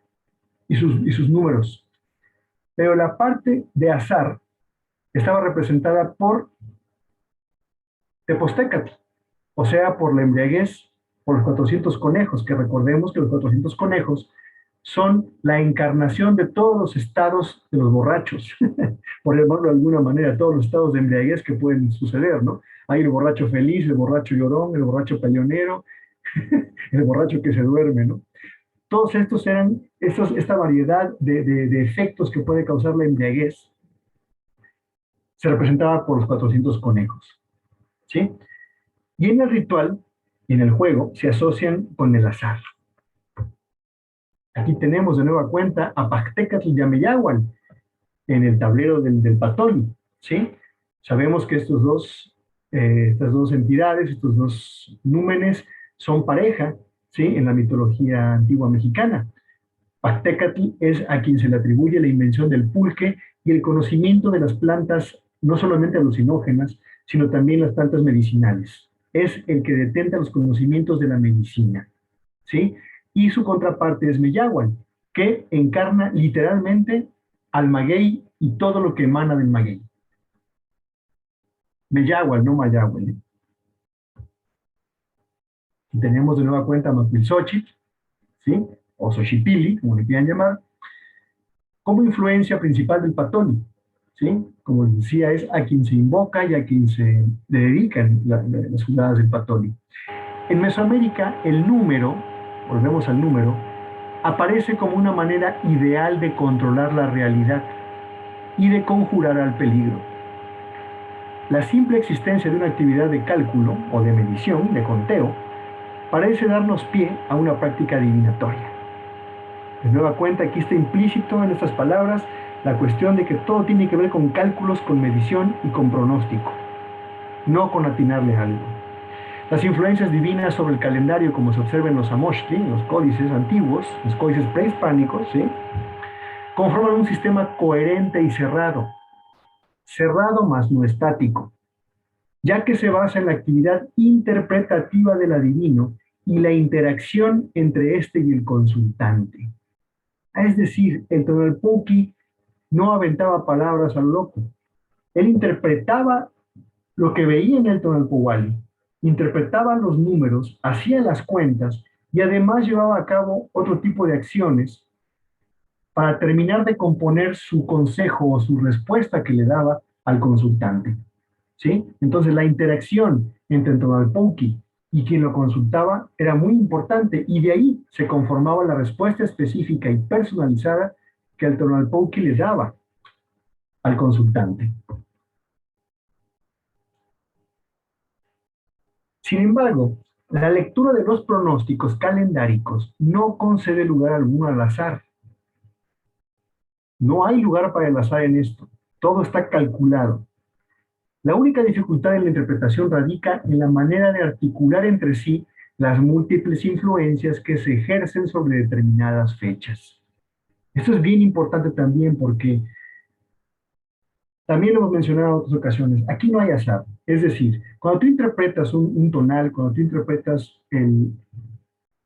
y sus números, pero la parte de azar estaba representada por Tepostecatl, o sea, por la embriaguez, por los 400 conejos, que recordemos que los 400 conejos son la encarnación de todos los estados de los borrachos, por llamarlo de alguna manera, todos los estados de embriaguez que pueden suceder, ¿no? Hay el borracho feliz, el borracho llorón, el borracho peleonero, el borracho que se duerme, ¿no? Todos estos eran, esta variedad de efectos que puede causar la embriaguez, se representaba por los 400 conejos, ¿sí? Y en el ritual, en el juego, se asocian con el azar. Aquí tenemos de nueva cuenta a Pactecatl y a Meyahual en el tablero del Patoli, ¿sí? Sabemos que estas dos entidades, estos dos númenes, son pareja, ¿sí? En la mitología antigua mexicana. Pactecatl es a quien se le atribuye la invención del pulque y el conocimiento de las plantas, no solamente alucinógenas, sino también las plantas medicinales. Es el que detenta los conocimientos de la medicina, ¿sí? Y su contraparte es Meyahual, que encarna literalmente al maguey y todo lo que emana del maguey. Meyahual, no Mayahual, ¿eh? Tenemos de nueva cuenta a Macuilxóchitl, ¿sí? O Xochipilli, como le quieran llamar, como influencia principal del Patoli, ¿sí? Como les decía, es a quien se invoca y a quien se dedican las jugadas del Patoli. En Mesoamérica, el número, volvemos al número, aparece como una manera ideal de controlar la realidad y de conjurar al peligro. La simple existencia de una actividad de cálculo o de medición, de conteo, parece darnos pie a una práctica adivinatoria. De nueva cuenta, aquí está implícito en estas palabras la cuestión de que todo tiene que ver con cálculos, con medición y con pronóstico, no con atinarle algo. Las influencias divinas sobre el calendario, como se observa en los Amoshti, los códices antiguos, los códices prehispánicos, ¿sí? Conforman un sistema coherente y cerrado, cerrado más no estático, ya que se basa en la actividad interpretativa del adivino y la interacción entre éste y el consultante. Es decir, el Tonalpouki no aventaba palabras al loco. Él interpretaba lo que veía en el Tonalpowali, interpretaba los números, hacía las cuentas y además llevaba a cabo otro tipo de acciones para terminar de componer su consejo o su respuesta que le daba al consultante. ¿Sí? Entonces la interacción entre el Tonalpouki y quien lo consultaba era muy importante y de ahí se conformaba la respuesta específica y personalizada que el Tonalpouki le daba al consultante. Sin embargo, la lectura de los pronósticos calendáricos no concede lugar alguno al azar. No hay lugar para el azar en esto. Todo está calculado. La única dificultad en la interpretación radica en la manera de articular entre sí las múltiples influencias que se ejercen sobre determinadas fechas. Esto es bien importante también porque también lo hemos mencionado en otras ocasiones. Aquí no hay azar. Es decir, cuando tú interpretas un tonal, cuando tú interpretas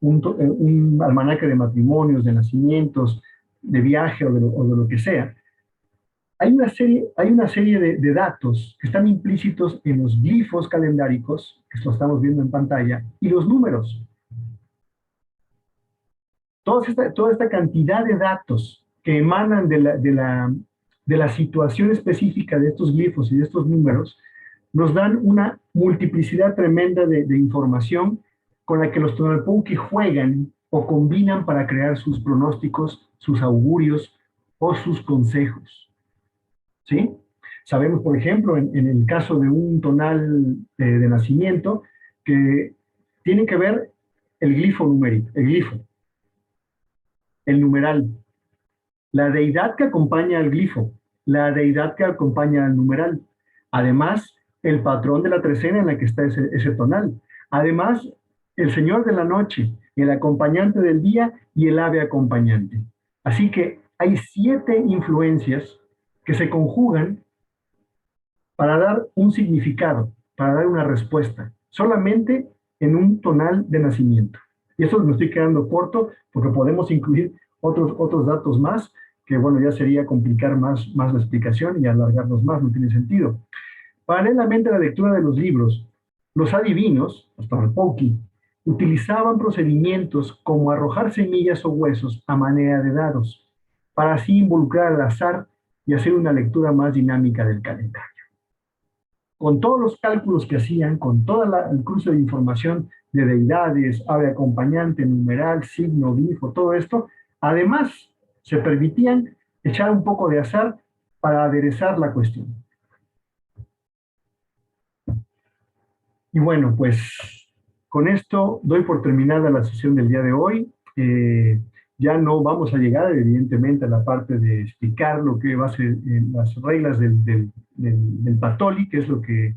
un almanaque de matrimonios, de nacimientos, de viaje o de lo que sea, hay una serie de datos que están implícitos en los glifos calendáricos, que lo estamos viendo en pantalla, y los números. Toda esta cantidad de datos que emanan de la situación específica de estos glifos y de estos números nos dan una multiplicidad tremenda de información con la que los Tonalpouki juegan o combinan para crear sus pronósticos, sus augurios o sus consejos. ¿Sí? Sabemos, por ejemplo, en el caso de un tonal de nacimiento, que tiene que ver el glifo numérico, el numeral, la deidad que acompaña al glifo, la deidad que acompaña al numeral. Además, el patrón de la trecena en la que está ese tonal. Además, el señor de la noche, el acompañante del día y el ave acompañante. Así que hay 7 influencias que se conjugan para dar un significado, para dar una respuesta, solamente en un tonal de nacimiento. Y eso me estoy quedando corto porque podemos incluir otros datos más, que bueno, ya sería complicar más la explicación y alargarnos más, no tiene sentido. Paralelamente a la lectura de los libros, los adivinos, los Tonalpouki, utilizaban procedimientos como arrojar semillas o huesos a manera de dados, para así involucrar al azar y hacer una lectura más dinámica del calendario. Con todos los cálculos que hacían, con todo el cruce de información de deidades, ave acompañante, numeral, signo, glifo, todo esto, además se permitían echar un poco de azar para aderezar la cuestión. Y bueno, pues con esto doy por terminada la sesión del día de hoy. Ya no vamos a llegar, evidentemente, a la parte de explicar lo que va a ser las reglas del Patoli, que es lo que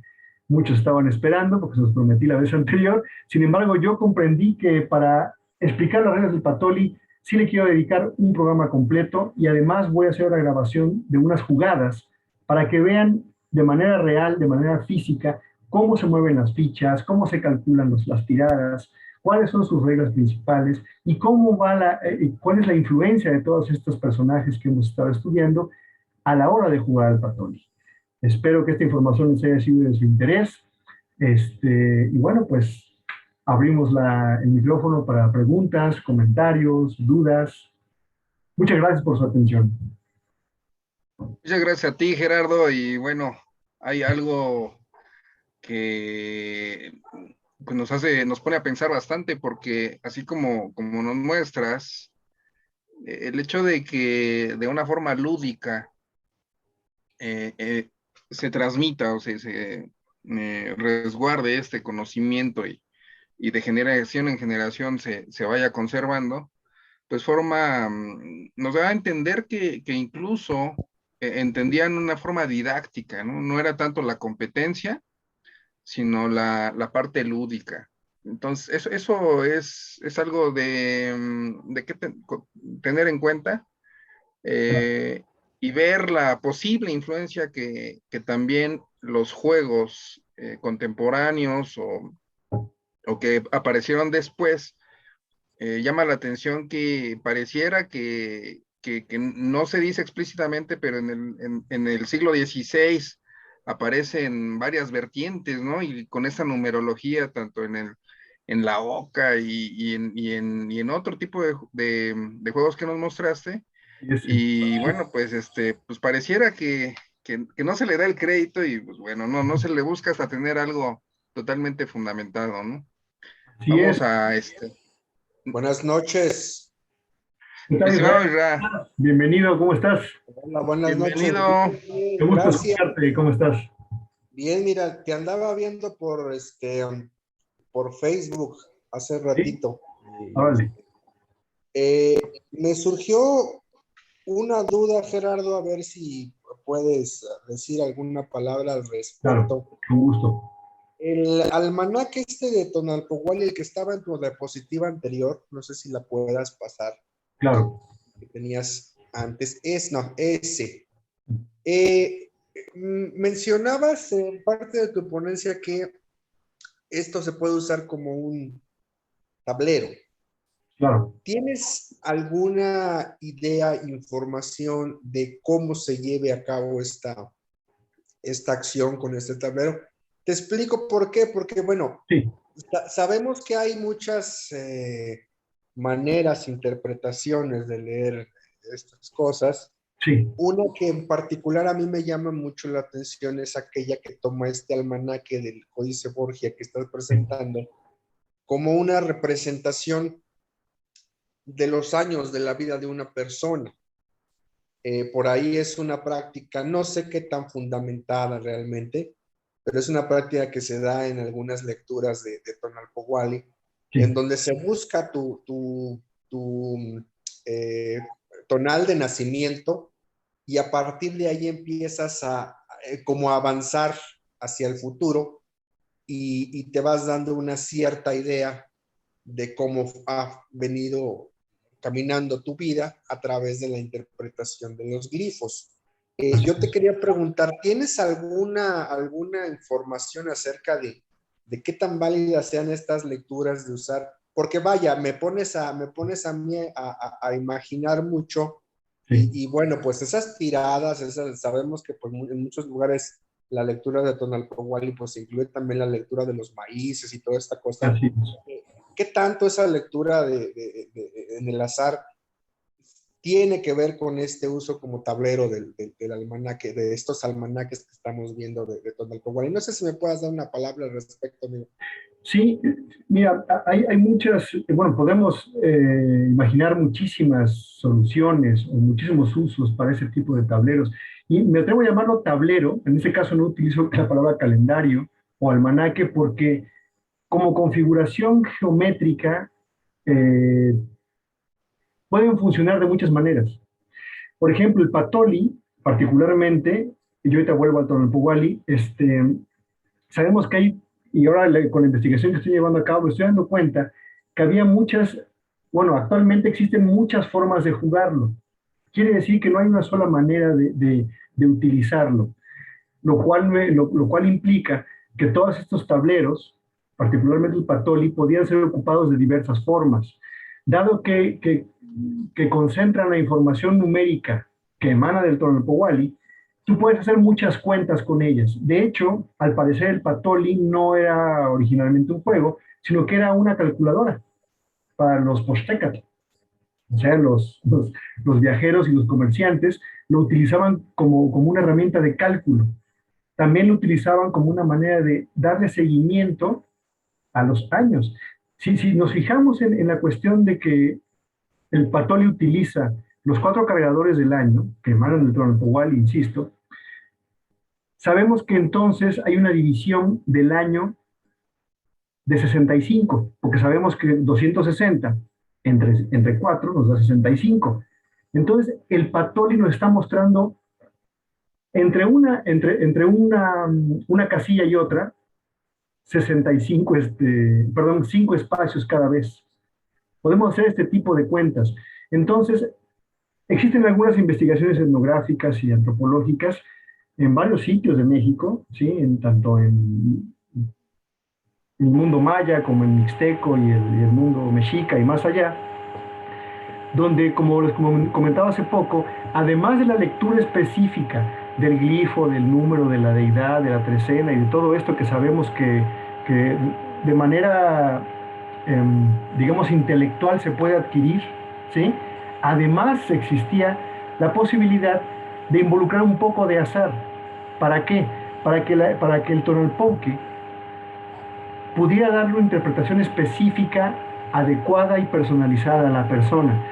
muchos estaban esperando, porque se los prometí la vez anterior. Sin embargo, yo comprendí que para explicar las reglas del Patoli sí le quiero dedicar un programa completo y además voy a hacer una grabación de unas jugadas para que vean de manera real, de manera física, cómo se mueven las fichas, cómo se calculan las tiradas, cuáles son sus reglas principales y cómo cuál es la influencia de todos estos personajes que hemos estado estudiando a la hora de jugar al Patoli. Espero que esta información les haya sido de su interés. Y bueno, pues abrimos el micrófono para preguntas, comentarios, dudas. Muchas gracias por su atención. Muchas gracias a ti, Gerardo, y bueno, hay algo que pues, nos pone a pensar bastante, porque así como nos muestras, el hecho de que de una forma lúdica eh, eh, se transmita o resguarde este conocimiento y de generación en generación se vaya conservando, pues nos da a entender que incluso entendían una forma didáctica, ¿no? No era tanto la competencia, sino la parte lúdica. Entonces, eso es algo de que tener en cuenta, eh, y ver la posible influencia que también los juegos contemporáneos o que aparecieron después, llama la atención que pareciera que no se dice explícitamente, pero en el siglo XVI aparecen varias vertientes, ¿no? Y con esa numerología, tanto en la OCA y en otro tipo de juegos que nos mostraste. Y bueno, pues pues pareciera que no se le da el crédito y pues bueno, no se le busca hasta tener algo totalmente fundamentado, ¿no? Así es. Vamos a Buenas noches. ¿Qué mi tal, estimado Israel? Isra, Bienvenido, ¿cómo estás? Hola, buenas noches. bienvenido. Qué Bien, gusto gracias. escucharte, ¿cómo estás? Bien, mira, te andaba viendo por Facebook hace Sí, ratito. órale. Me surgió una duda, Gerardo, a ver si puedes decir alguna palabra al Claro, respecto. con gusto. El almanaque de Tonalpohualli, el que estaba en tu diapositiva anterior, no sé si la puedas pasar, Claro. que tenías antes, no, ese. Eh, Mencionabas en parte de tu ponencia que esto se puede usar como un tablero. Claro. ¿Tienes alguna idea, información de cómo se lleve a cabo esta acción con este tablero? Te explico por qué, porque bueno, Sí, sabemos que hay muchas maneras, interpretaciones de leer estas cosas. sí, Una que en particular a mí me llama mucho la atención es aquella que toma este almanaque del Códice Borgia que estás presentando como una representación de los años de la vida de una persona. Por ahí es una práctica, no sé qué tan fundamentada realmente, pero es una práctica que se da en algunas lecturas de Tonalpohualli, en sí. donde se busca tu eh, tonal de nacimiento y a partir de ahí empiezas como a avanzar hacia el futuro y te vas dando una cierta idea de cómo ha venido caminando tu vida a través de la interpretación de los glifos. Yo te quería preguntar, ¿tienes alguna información acerca de qué tan válidas sean estas lecturas de usar? Porque vaya, me pones a mí a imaginar mucho Sí, y bueno, pues esas tiradas, sabemos que pues, en muchos lugares la lectura de Tonalpohualli pues incluye también la lectura de los maíces y toda esta cosa. así es. ¿Qué tanto esa lectura en el azar tiene que ver con este uso como tablero del almanaque, de estos almanaques que estamos viendo de Tonalpohualli? No sé si me puedas dar una palabra al respecto, amigo. Sí, mira, hay muchas, bueno, podemos imaginar muchísimas soluciones o muchísimos usos para ese tipo de tableros. Y me atrevo a llamarlo tablero, en este caso no utilizo la palabra calendario o almanaque porque como configuración geométrica eh, pueden funcionar de muchas maneras. Por ejemplo, el Patoli, particularmente, y yo ahorita vuelvo al Tonalpohualli, sabemos que hay, y ahora con la investigación que estoy llevando a cabo, me estoy dando cuenta que había muchas, bueno, actualmente existen muchas formas de jugarlo. Quiere decir que no hay una sola manera de utilizarlo, lo cual implica que todos estos tableros, particularmente el Patoli, podían ser ocupados de diversas formas. Dado que concentran la información numérica que emana del Tonalpohualli, tú puedes hacer muchas cuentas con ellas. De hecho, al parecer el Patoli no era originalmente un juego, sino que era una calculadora para los Poxtecat. O sea, los viajeros y los comerciantes lo utilizaban como una herramienta de cálculo. También lo utilizaban como una manera de darle seguimiento a los años. Si nos fijamos en la cuestión de que el Patoli utiliza los 4 cargadores del año, que emanan del Tonalpohualli, insisto, sabemos que entonces hay una división del año de 65, porque sabemos que 260 entre 4 nos da 65. Entonces, el Patoli nos está mostrando entre una casilla y otra, 65, 5 espacios cada vez. Podemos hacer este tipo de cuentas. Entonces, existen algunas investigaciones etnográficas y antropológicas en varios sitios de México, ¿sí? Tanto en el mundo maya como el mixteco y el mundo mexica y más allá, donde, como les comentaba hace poco, además de la lectura específica del glifo, del número, de la deidad, de la trecena y de todo esto que sabemos que de manera, digamos, intelectual se puede adquirir, ¿sí? Además existía la posibilidad de involucrar un poco de azar. ¿Para qué? Para que el Tonalpouki pudiera darle una interpretación específica, adecuada y personalizada a la persona.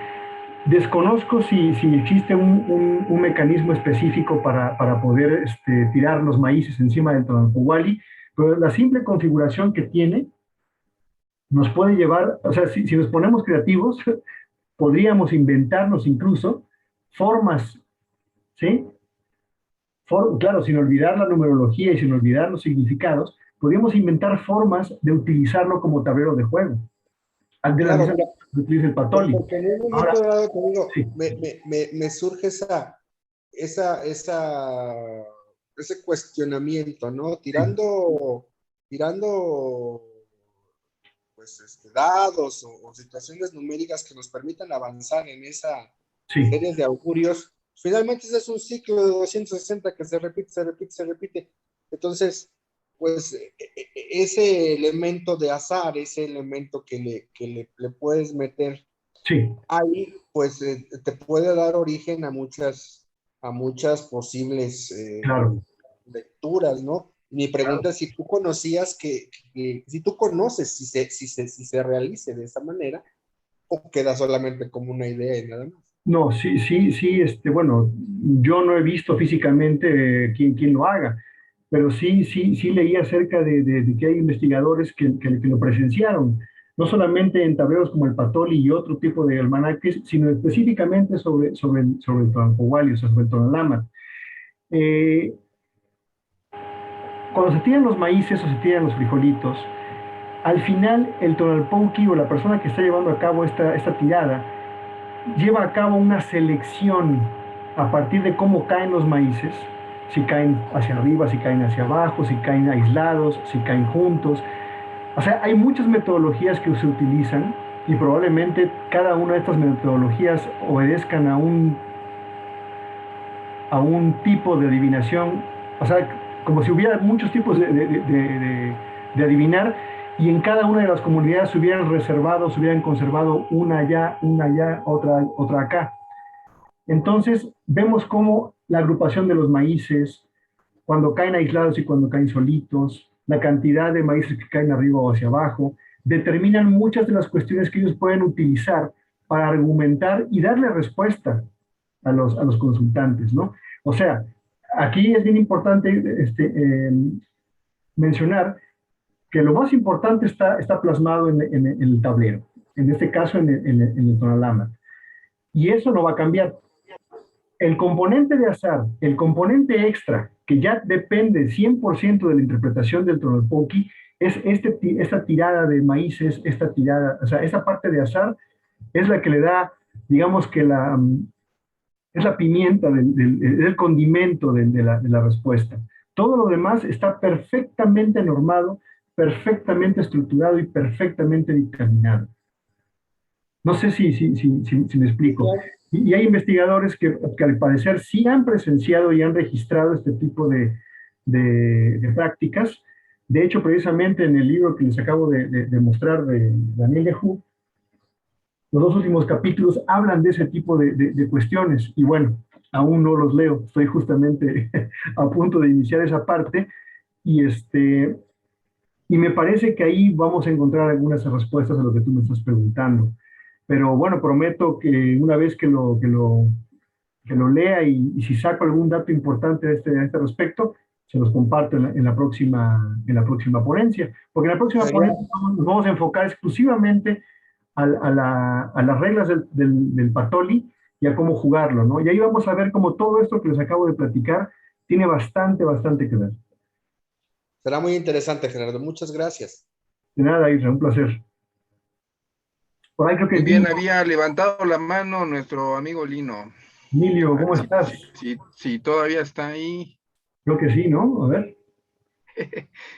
Desconozco si existe un mecanismo específico para poder tirar los maíces encima del Tonalpohualli, pero la simple configuración que tiene nos puede llevar, o sea, si nos ponemos creativos, podríamos inventarnos incluso formas, ¿sí? Claro, sin olvidar la numerología y sin olvidar los significados, podríamos inventar formas de utilizarlo como tablero de juego. De la Claro, misma mira, que utiliza el Patoli. porque en un Ahora, momento dado, te digo, sí, me surge esa, ese cuestionamiento, ¿no? sí, Tirando pues, dados o situaciones numéricas que nos permitan avanzar en esa sí, serie de augurios. Finalmente ese es un ciclo de 260 que se repite, se repite, se repite. Entonces, pues ese elemento de azar, ese elemento que le puedes meter sí, ahí, pues te puede dar origen a muchas posibles claro. lecturas, ¿no? Mi pregunta es si tú conocías si tú conoces si se realice de esa manera o queda solamente como una idea y nada más. No, sí, sí, sí, bueno, yo no he visto físicamente quién lo haga, pero sí, sí, sí leí acerca de que hay investigadores que lo presenciaron, no solamente en tableros como el Patoli y otro tipo de almanaques, sino específicamente sobre el Tonalpohualli, o sea, sobre el Tonalama. Eh, Cuando se tiran los maíces o se tiran los frijolitos, al final el Tonalpouki o la persona que está llevando a cabo esta tirada lleva a cabo una selección a partir de cómo caen los maíces, si caen hacia arriba, si caen hacia abajo, si caen aislados, si caen juntos. O sea, hay muchas metodologías que se utilizan y probablemente cada una de estas metodologías obedezcan a un tipo de adivinación, o sea, como si hubiera muchos tipos de adivinar y en cada una de las comunidades se hubieran reservado, se hubieran conservado una allá, otra acá. Entonces, vemos cómo la agrupación de los maíces, cuando caen aislados y cuando caen solitos, la cantidad de maíces que caen arriba o hacia abajo, determinan muchas de las cuestiones que ellos pueden utilizar para argumentar y darle respuesta a los consultantes, ¿no? O sea, aquí es bien importante mencionar que lo más importante está plasmado en el tablero, en este caso en el Tonalama. Y eso no va a cambiar. El componente de azar, el componente extra, que ya depende 100% de la interpretación del Tonalpouki, es esta tirada de maíces, esta tirada, o sea, esa parte de azar es la que le da, digamos que es la pimienta, el condimento de la respuesta. Todo lo demás está perfectamente normado, perfectamente estructurado y perfectamente dictaminado. No sé si me explico. Y hay investigadores que al parecer sí han presenciado y han registrado este tipo de prácticas. De hecho, precisamente en el libro que les acabo de mostrar de Daniel Lehoux, los dos últimos capítulos hablan de ese tipo de cuestiones. Y bueno, aún no los leo, estoy justamente a punto de iniciar esa parte. Y, y me parece que ahí vamos a encontrar algunas respuestas a lo que tú me estás preguntando. Pero bueno, prometo que una vez que lo lea y si saco algún dato importante a este respecto, se los comparto en la próxima ponencia. Porque en la próxima Sería, ponencia nos vamos a enfocar exclusivamente a las reglas del Patoli y a cómo jugarlo, ¿no? Y ahí vamos a ver cómo todo esto que les acabo de platicar tiene bastante que ver. será muy interesante, Gerardo. Muchas gracias. De nada, Isra, un placer. Por ahí creo que Muy bien, vi, había levantado la mano nuestro amigo Lino. Emilio, A ¿cómo ver estás? si todavía está ahí. Creo que sí, ¿no? A ver.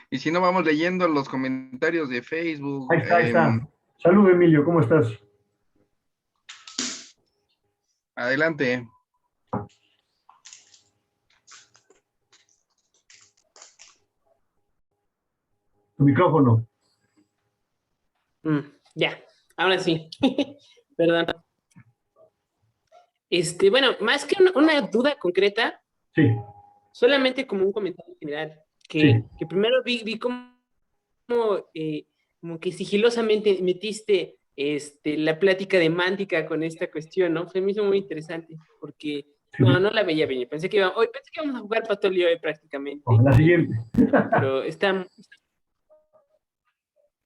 Y si no, vamos leyendo los comentarios de Facebook. Ahí está, ahí está. Salud, Emilio, ¿cómo estás? Adelante. Tu micrófono. Ya, ahora sí. Perdón. Bueno, más que una duda concreta, Sí, solamente como un comentario general, sí. que primero vi como que sigilosamente metiste la plática de Mántica con esta cuestión, ¿no? Se me hizo muy interesante, porque Sí. no la veía venir. Pensé que íbamos a jugar Patolio hoy prácticamente, La siguiente. pero está.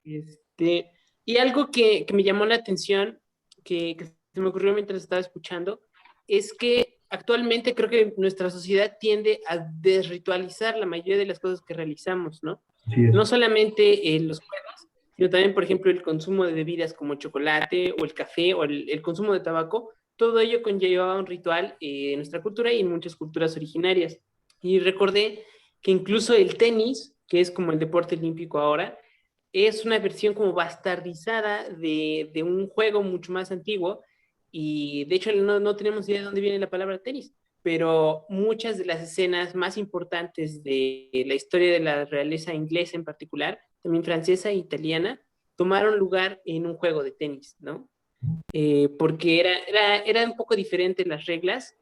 Este, y algo que me llamó la atención, que se me ocurrió mientras estaba escuchando, es que actualmente creo que nuestra sociedad tiende a desritualizar la mayoría de las cosas que realizamos, ¿no? Así es. No solamente los juegos, sino también, por ejemplo, el consumo de bebidas como el chocolate o el café o el consumo de tabaco. Todo ello conlleva un ritual en nuestra cultura y en muchas culturas originarias. Y recordé que incluso el tenis, que es como el deporte olímpico ahora, es una versión como bastardizada de un juego mucho más antiguo y de hecho no tenemos idea de dónde viene la palabra tenis, pero muchas de las escenas más importantes de la historia de la realeza inglesa en particular, también francesa e italiana, tomaron lugar en un juego de tenis, ¿no? Porque era un poco diferente las reglas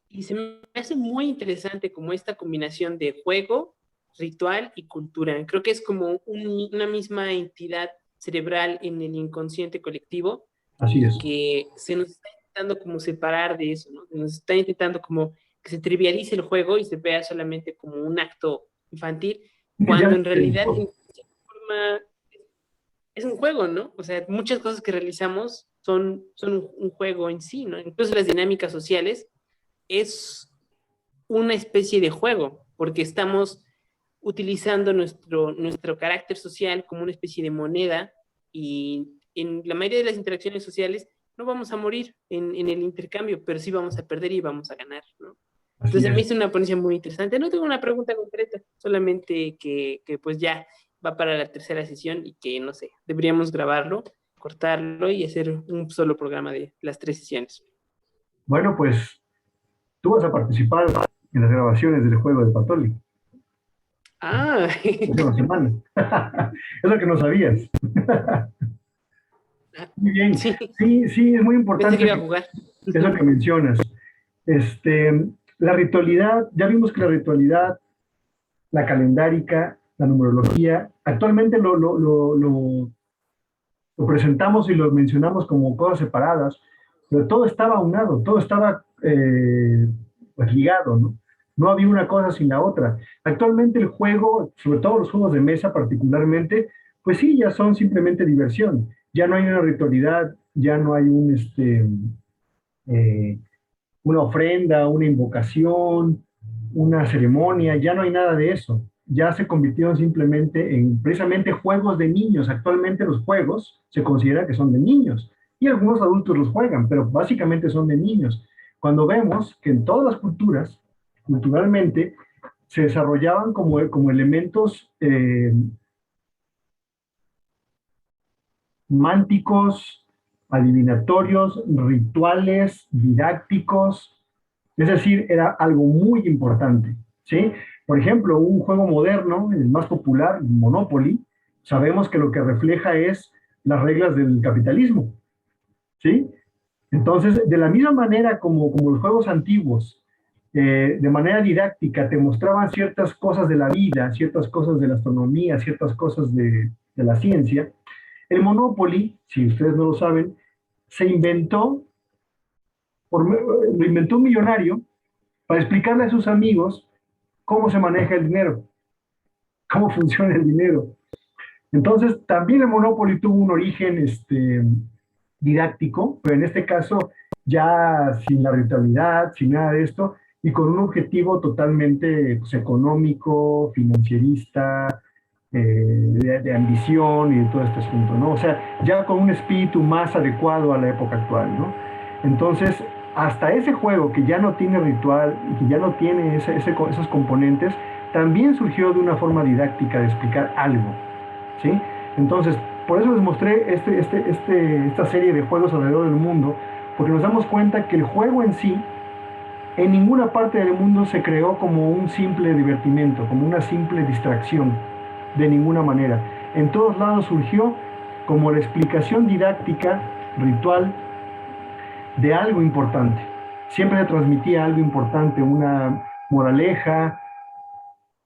y se me hace muy interesante como esta combinación de juego, ritual y cultura. Creo que es como una misma entidad cerebral en el inconsciente colectivo Así y es. que se nos está intentando como separar de eso, ¿no? Se nos está intentando como que se trivialice el juego y se vea solamente como un acto infantil, Que ya cuando en realidad en cierta forma es un juego, ¿no? O sea, muchas cosas que realizamos son un juego en sí, ¿no? Incluso las dinámicas sociales es una especie de juego, porque estamos utilizando nuestro carácter social como una especie de moneda y en la mayoría de las interacciones sociales no vamos a morir en el intercambio, pero sí vamos a perder y vamos a ganar, ¿no? así Entonces me es. hizo una ponencia muy interesante. No tengo una pregunta concreta, solamente que pues ya va para la tercera sesión y que, no sé, deberíamos grabarlo, cortarlo y hacer un solo programa de las 3 sesiones. Bueno, pues tú vas a participar en las grabaciones del juego de Patoli Ah, la próxima semana. Es lo que no sabías. Muy bien. sí, Sí, es muy pensé que importante iba a jugar. eso que mencionas. La ritualidad, ya vimos que la ritualidad, la calendárica, la numerología, actualmente lo presentamos y lo mencionamos como cosas separadas, pero todo estaba aunado, todo estaba pues, ligado, ¿no? No había una cosa sin la otra. Actualmente el juego, sobre todo los juegos de mesa particularmente, pues sí, ya son simplemente diversión. Ya no hay una ritualidad, ya no hay eh, una ofrenda, una invocación, una ceremonia, ya no hay nada de eso. Ya se convirtieron simplemente en precisamente juegos de niños. Actualmente los juegos se considera que son de niños y algunos adultos los juegan, pero básicamente son de niños. Cuando vemos que en todas las culturas, culturalmente, se desarrollaban como elementos mánticos, adivinatorios, rituales, didácticos, es decir, era algo muy importante, ¿sí? Por ejemplo, un juego moderno, el más popular, Monopoly, sabemos que lo que refleja es las reglas del capitalismo, ¿sí? Entonces, de la misma manera como los juegos antiguos, de manera didáctica, te mostraban ciertas cosas de la vida, ciertas cosas de la astronomía, ciertas cosas de la ciencia, el Monopoly, si ustedes no lo saben, se inventó, lo inventó un millonario para explicarle a sus amigos cómo se maneja el dinero, cómo funciona el dinero. Entonces, también el Monopoly tuvo un origen didáctico, pero en este caso ya sin la rentabilidad, sin nada de esto, y con un objetivo totalmente pues, económico, financierista, de ambición y de todo este asunto, ¿no? O sea, ya con un espíritu más adecuado a la época actual, ¿no? Entonces, hasta ese juego que ya no tiene ritual y que ya no tiene esos componentes, también surgió de una forma didáctica de explicar algo, ¿sí? Entonces, por eso les mostré esta serie de juegos alrededor del mundo, porque nos damos cuenta que el juego en sí, en ninguna parte del mundo se creó como un simple divertimento, como una simple distracción, de ninguna manera. En todos lados surgió como la explicación didáctica, ritual, de algo importante. Siempre se transmitía algo importante, una moraleja,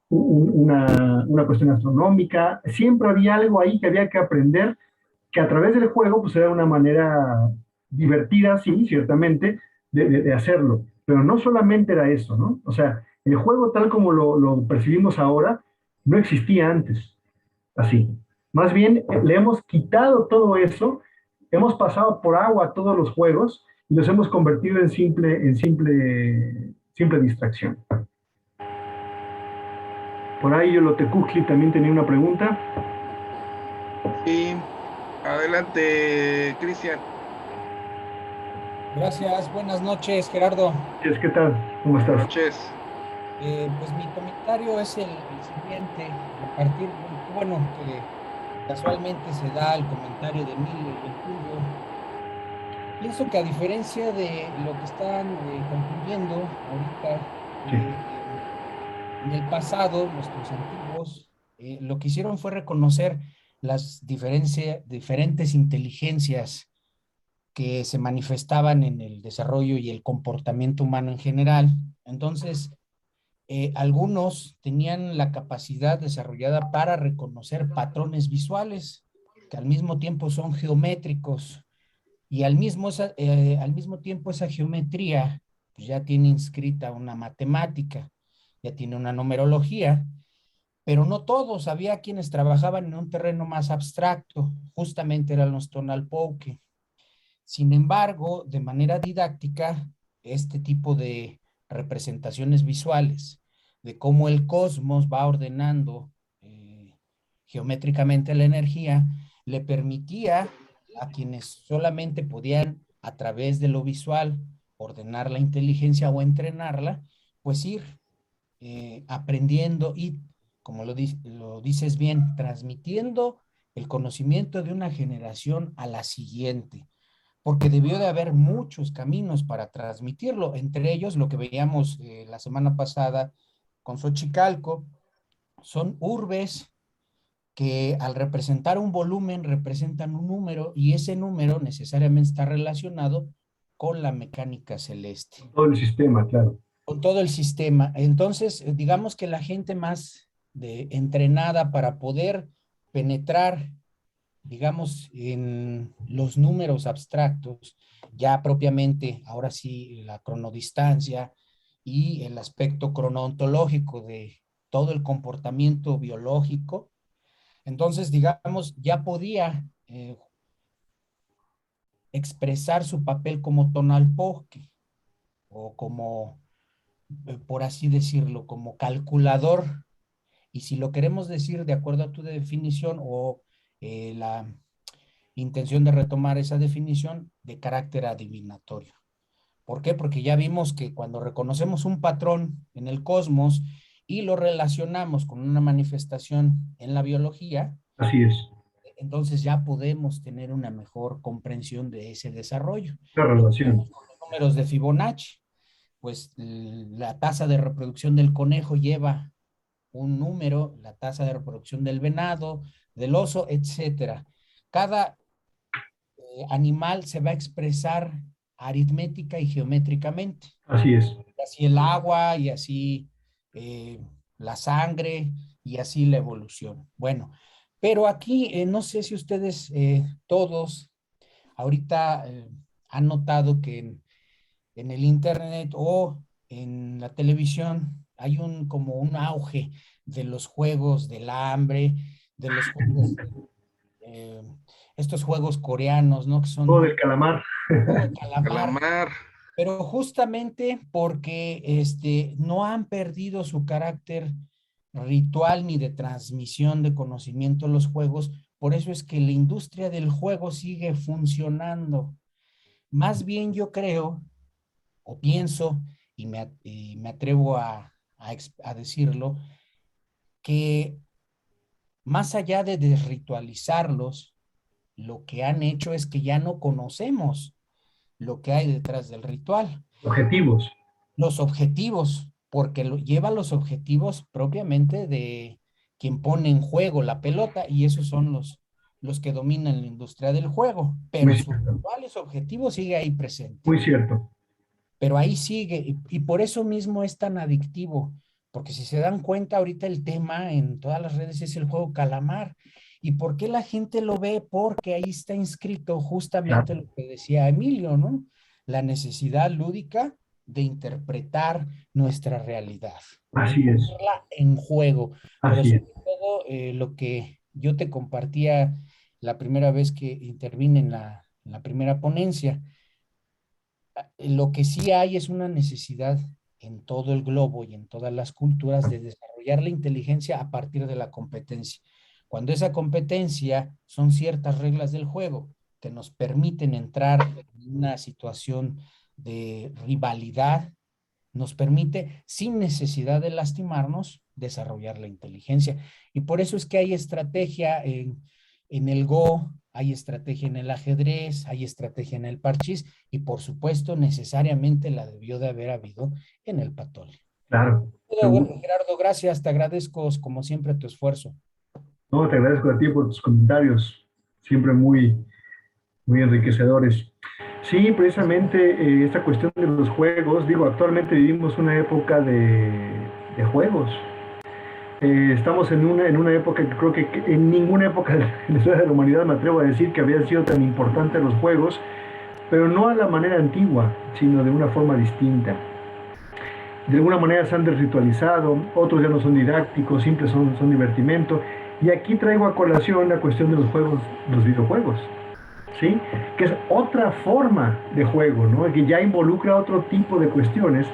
una cuestión astronómica, siempre había algo ahí que había que aprender, que a través del juego pues era una manera divertida, sí, ciertamente, de hacerlo, pero no solamente era eso, ¿no? O sea, el juego tal como lo percibimos ahora, no existía antes, así. Más bien, le hemos quitado todo eso, hemos pasado por agua todos los juegos y los hemos convertido simple distracción. Por ahí Yolotecujli también tenía una pregunta. Sí, adelante, Cristian. Gracias, buenas noches, Gerardo. ¿Qué tal? ¿Cómo Buenas estás? noches. Pues mi comentario es el siguiente, a partir, bueno, que casualmente se da el comentario de Emilio y el tuyo. Pienso que a diferencia de lo que están concluyendo ahorita, Sí. en el pasado, nuestros antiguos, lo que hicieron fue reconocer las diferentes inteligencias que se manifestaban en el desarrollo y el comportamiento humano en general. Entonces, algunos tenían la capacidad desarrollada para reconocer patrones visuales que al mismo tiempo son geométricos y al mismo tiempo esa geometría pues ya tiene inscrita una matemática, ya tiene una numerología, pero no todos, había quienes trabajaban en un terreno más abstracto, justamente eran los Tonalpouque. Sin embargo, de manera didáctica, este tipo de representaciones visuales de cómo el cosmos va ordenando geométricamente la energía, le permitía a quienes solamente podían a través de lo visual ordenar la inteligencia o entrenarla, pues ir aprendiendo y, como lo dices bien, transmitiendo el conocimiento de una generación a la siguiente, porque debió de haber muchos caminos para transmitirlo, entre ellos lo que veíamos la semana pasada con Xochicalco, son urbes que al representar un volumen representan un número y ese número necesariamente está relacionado con la mecánica celeste. Todo el sistema, claro. Con todo el sistema. Entonces, digamos que la gente más entrenada para poder penetrar, digamos, en los números abstractos, ya propiamente, ahora sí, la cronodistancia y el aspecto cronoontológico de todo el comportamiento biológico, entonces, digamos, ya podía expresar su papel como Tonalpouque o como, por así decirlo, como calculador. Y si lo queremos decir de acuerdo a tu definición o la intención de retomar esa definición de carácter adivinatorio. ¿Por qué? Porque ya vimos que cuando reconocemos un patrón en el cosmos y lo relacionamos con una manifestación en la biología, Así es. entonces ya podemos tener una mejor comprensión de ese desarrollo. La relación. Los números de Fibonacci, pues la tasa de reproducción del conejo lleva un número, la tasa de reproducción del venado, del oso, etcétera. Cada animal se va a expresar aritmética y geométricamente. Así es. Y así el agua, y así la sangre, y así la evolución. Bueno, pero aquí no sé si ustedes todos ahorita han notado que en el internet o en la televisión hay como un auge de los juegos del hambre, de los juegos, eh, estos juegos coreanos, ¿no? Que son Juego del calamar. juego de calamar, Calamar. pero justamente porque no han perdido su carácter ritual ni de transmisión de conocimiento los juegos, por eso es que la industria del juego sigue funcionando. Más bien yo creo, o pienso, y me atrevo a decirlo, que más allá de desritualizarlos, lo que han hecho es que ya no conocemos lo que hay detrás del ritual. Objetivos. Los objetivos, porque lleva los objetivos propiamente de quien pone en juego la pelota, y esos son los que dominan la industria del juego, pero Muy sus cierto. rituales objetivos sigue ahí presente. Muy cierto. Pero ahí sigue, y por eso mismo es tan adictivo, porque si se dan cuenta ahorita el tema en todas las redes es el juego calamar. ¿Y por qué la gente lo ve? Porque ahí está inscrito justamente lo que decía Emilio, ¿no? La necesidad lúdica de interpretar nuestra realidad, Así es. ponerla en juego. Pero Así es. sobre todo lo que yo te compartía la primera vez que intervine en la primera ponencia, lo que sí hay es una necesidad en todo el globo y en todas las culturas de desarrollar la inteligencia a partir de la competencia. Cuando esa competencia son ciertas reglas del juego que nos permiten entrar en una situación de rivalidad, nos permite, sin necesidad de lastimarnos, desarrollar la inteligencia. Y por eso es que hay estrategia en el Go, hay estrategia en el ajedrez, hay estrategia en el parchís, y por supuesto, necesariamente la debió de haber habido en el patole. Claro. Gerardo, gracias, te agradezco como siempre tu esfuerzo. No, te agradezco a ti por tus comentarios, siempre muy, muy enriquecedores. Sí, precisamente esta cuestión de los juegos, digo, actualmente vivimos una época de juegos. Estamos en una época que creo que en ninguna época de la historia de la humanidad me atrevo a decir que habían sido tan importantes los juegos, pero no a la manera antigua, sino de una forma distinta. De alguna manera se han desritualizado, otros ya no son didácticos, simples son divertimento. Y aquí traigo a colación la cuestión de los juegos, los videojuegos, ¿sí? Que es otra forma de juego, ¿no? Que ya involucra otro tipo de cuestiones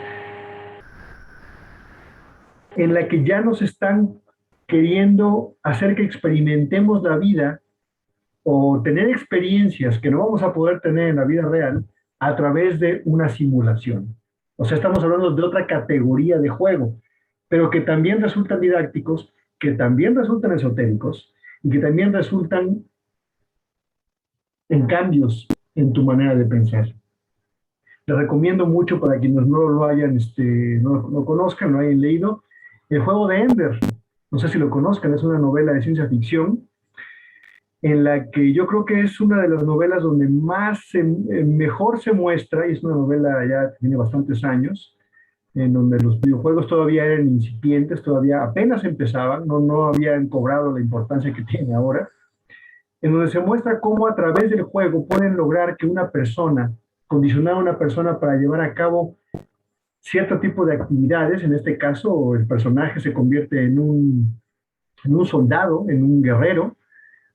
en la que ya nos están queriendo hacer que experimentemos la vida o tener experiencias que no vamos a poder tener en la vida real a través de una simulación. O sea, estamos hablando de otra categoría de juego, pero que también resultan didácticos, que también resultan esotéricos y que también resultan en cambios en tu manera de pensar. Te recomiendo mucho para quienes no lo hayan, no conozcan, no hayan leído, el juego de Ender. No sé si lo conozcan, es una novela de ciencia ficción en la que yo creo que es una de las novelas donde mejor se muestra, y es una novela ya que tiene bastantes años, en donde los videojuegos todavía eran incipientes, todavía apenas empezaban, no habían cobrado la importancia que tiene ahora, en donde se muestra cómo a través del juego pueden lograr que una persona, condicionar a una persona para llevar a cabo cierto tipo de actividades. En este caso el personaje se convierte en un soldado, en un guerrero,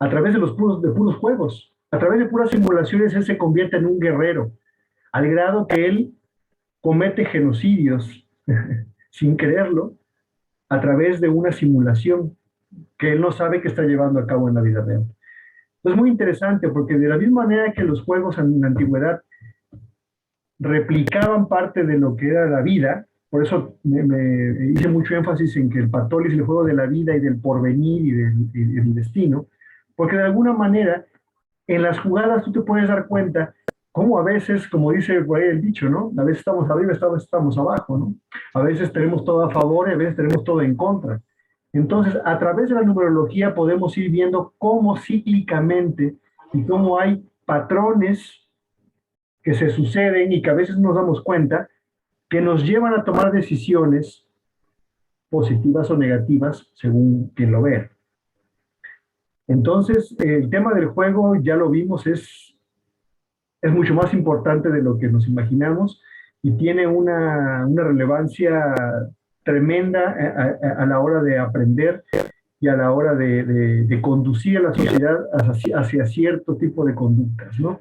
a través de puros juegos, a través de puras simulaciones. Él se convierte en un guerrero, al grado que él comete genocidios sin quererlo, a través de una simulación que él no sabe que está llevando a cabo en la vida real. Es muy interesante porque de la misma manera que los juegos en la antigüedad replicaban parte de lo que era la vida, por eso me hice mucho énfasis en que el Patolis es el juego de la vida y del porvenir y del destino, porque de alguna manera en las jugadas tú te puedes dar cuenta cómo a veces, como dice por ahí el dicho, ¿no? A veces estamos arriba, a veces estamos abajo, ¿no? A veces tenemos todo a favor y a veces tenemos todo en contra. Entonces, a través de la numerología podemos ir viendo cómo cíclicamente y cómo hay patrones que se suceden y que a veces no nos damos cuenta que nos llevan a tomar decisiones positivas o negativas según quien lo vea. Entonces, el tema del juego, ya lo vimos, es mucho más importante de lo que nos imaginamos y tiene una relevancia tremenda a la hora de aprender y a la hora de conducir a la sociedad hacia cierto tipo de conductas, ¿no?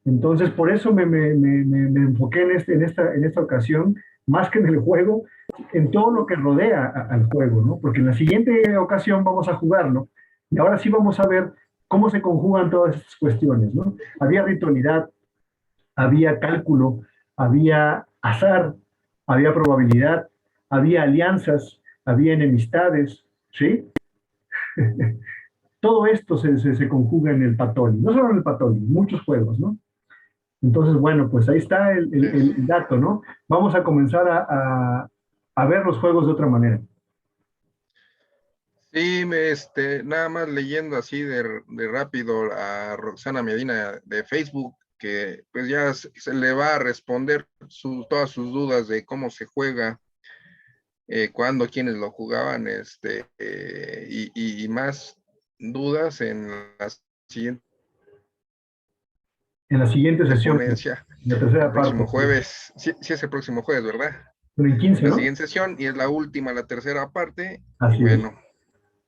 Entonces, por eso me enfoqué en esta ocasión, más que en el juego, en todo lo que rodea al juego, ¿no? Porque en la siguiente ocasión vamos a jugarlo y ahora sí vamos a ver cómo se conjugan todas estas cuestiones, ¿no? Había ritualidad, había cálculo, había azar, había probabilidad, había alianzas, había enemistades, ¿sí? Todo esto se conjuga en el Patoli, no solo en el Patoli, muchos juegos, ¿no? Entonces, bueno, pues ahí está el dato, ¿no? Vamos a comenzar a ver los juegos de otra manera. Sí, nada más leyendo así de rápido a Roxana Medina de Facebook, que pues ya se le va a responder todas sus dudas de cómo se juega, cuándo, quiénes lo jugaban, y más dudas en la siguiente En la siguiente sesión, ponencia, la tercera el próximo parte. jueves. Sí, sí es el próximo jueves, ¿verdad? Pero en 15, La ¿no? siguiente sesión, y es la última, la tercera parte, y Así es. bueno.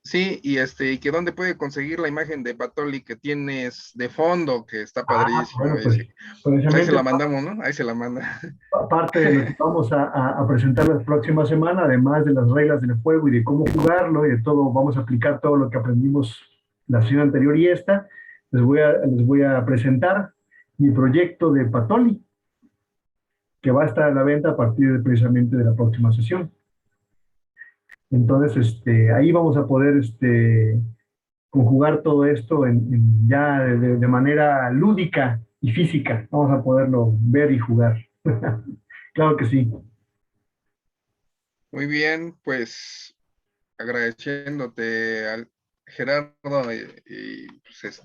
Sí, y que dónde puede conseguir la imagen de Patoli que tienes de fondo, que está padrísimo. Bueno, Ahí, pues sí. Pues ahí se precisamente la mandamos, ¿no? Ahí se la manda. parte de lo que vamos a presentar la próxima semana, además de las reglas del juego y de cómo jugarlo y de todo, vamos a aplicar todo lo que aprendimos la sesión anterior y esta, les voy a presentar mi proyecto de Patoli, que va a estar a la venta a partir precisamente de la próxima sesión. Entonces, ahí vamos a poder conjugar todo esto ya de manera lúdica y física. Vamos a poderlo ver y jugar. Claro que sí. Muy bien, pues agradeciéndote al Gerardo pues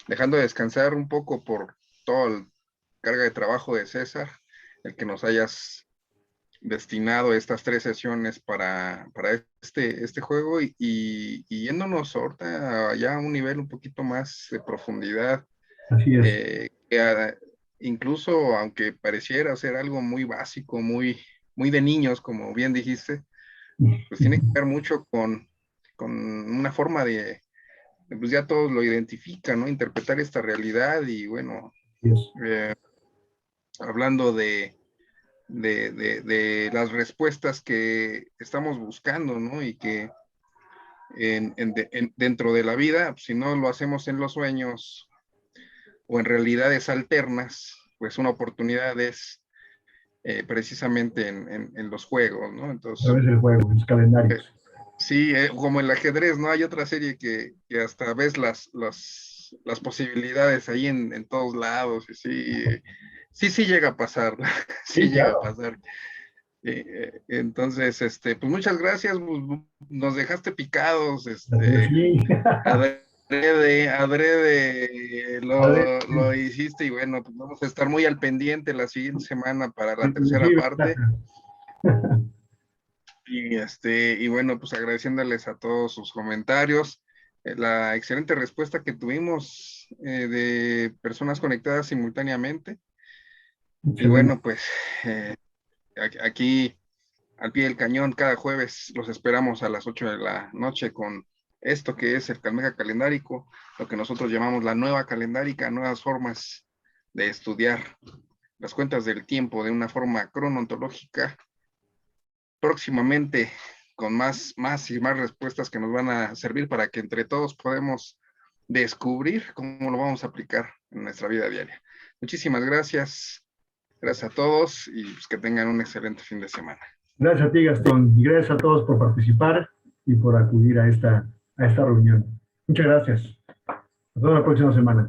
dejando descansar un poco por toda la carga de trabajo de César, el que nos hayas destinado estas 3 sesiones para este juego y yéndonos ahorita ya a un nivel un poquito más de profundidad, Así es. incluso aunque pareciera ser algo muy básico, muy de niños, como bien dijiste, pues tiene que ver mucho con una forma pues ya todos lo identifican, ¿no? Interpretar esta realidad y bueno, hablando de las respuestas que estamos buscando, ¿no? Y que dentro de la vida, pues, si no lo hacemos en los sueños o en realidades alternas, pues una oportunidad es precisamente en los juegos, ¿no? A Entonces, través del juego, los calendarios. sí, como el ajedrez, ¿no? Hay otra serie que hasta ves las posibilidades ahí en todos lados, y sí llega a pasar, sí Sí, llega a claro. pasar. Entonces, pues muchas gracias, pues, nos dejaste picados, Sí. adrede A ver, lo hiciste y bueno, pues vamos a estar muy al pendiente la siguiente semana para la tercera sí, parte. Y bueno, pues agradeciéndoles a todos sus comentarios, la excelente respuesta que tuvimos de personas conectadas simultáneamente. Y bueno, pues aquí al pie del cañón, cada jueves los esperamos a las 8 de la noche con esto que es el Calmeja Calendárico, lo que nosotros llamamos la nueva calendárica, nuevas formas de estudiar las cuentas del tiempo de una forma cronontológica, próximamente con más y más respuestas que nos van a servir para que entre todos podamos descubrir cómo lo vamos a aplicar en nuestra vida diaria. Muchísimas gracias, gracias a todos y pues que tengan un excelente fin de semana. Gracias a ti, Gastón, y gracias a todos por participar y por acudir a esta reunión. Muchas gracias. Hasta la próxima semana.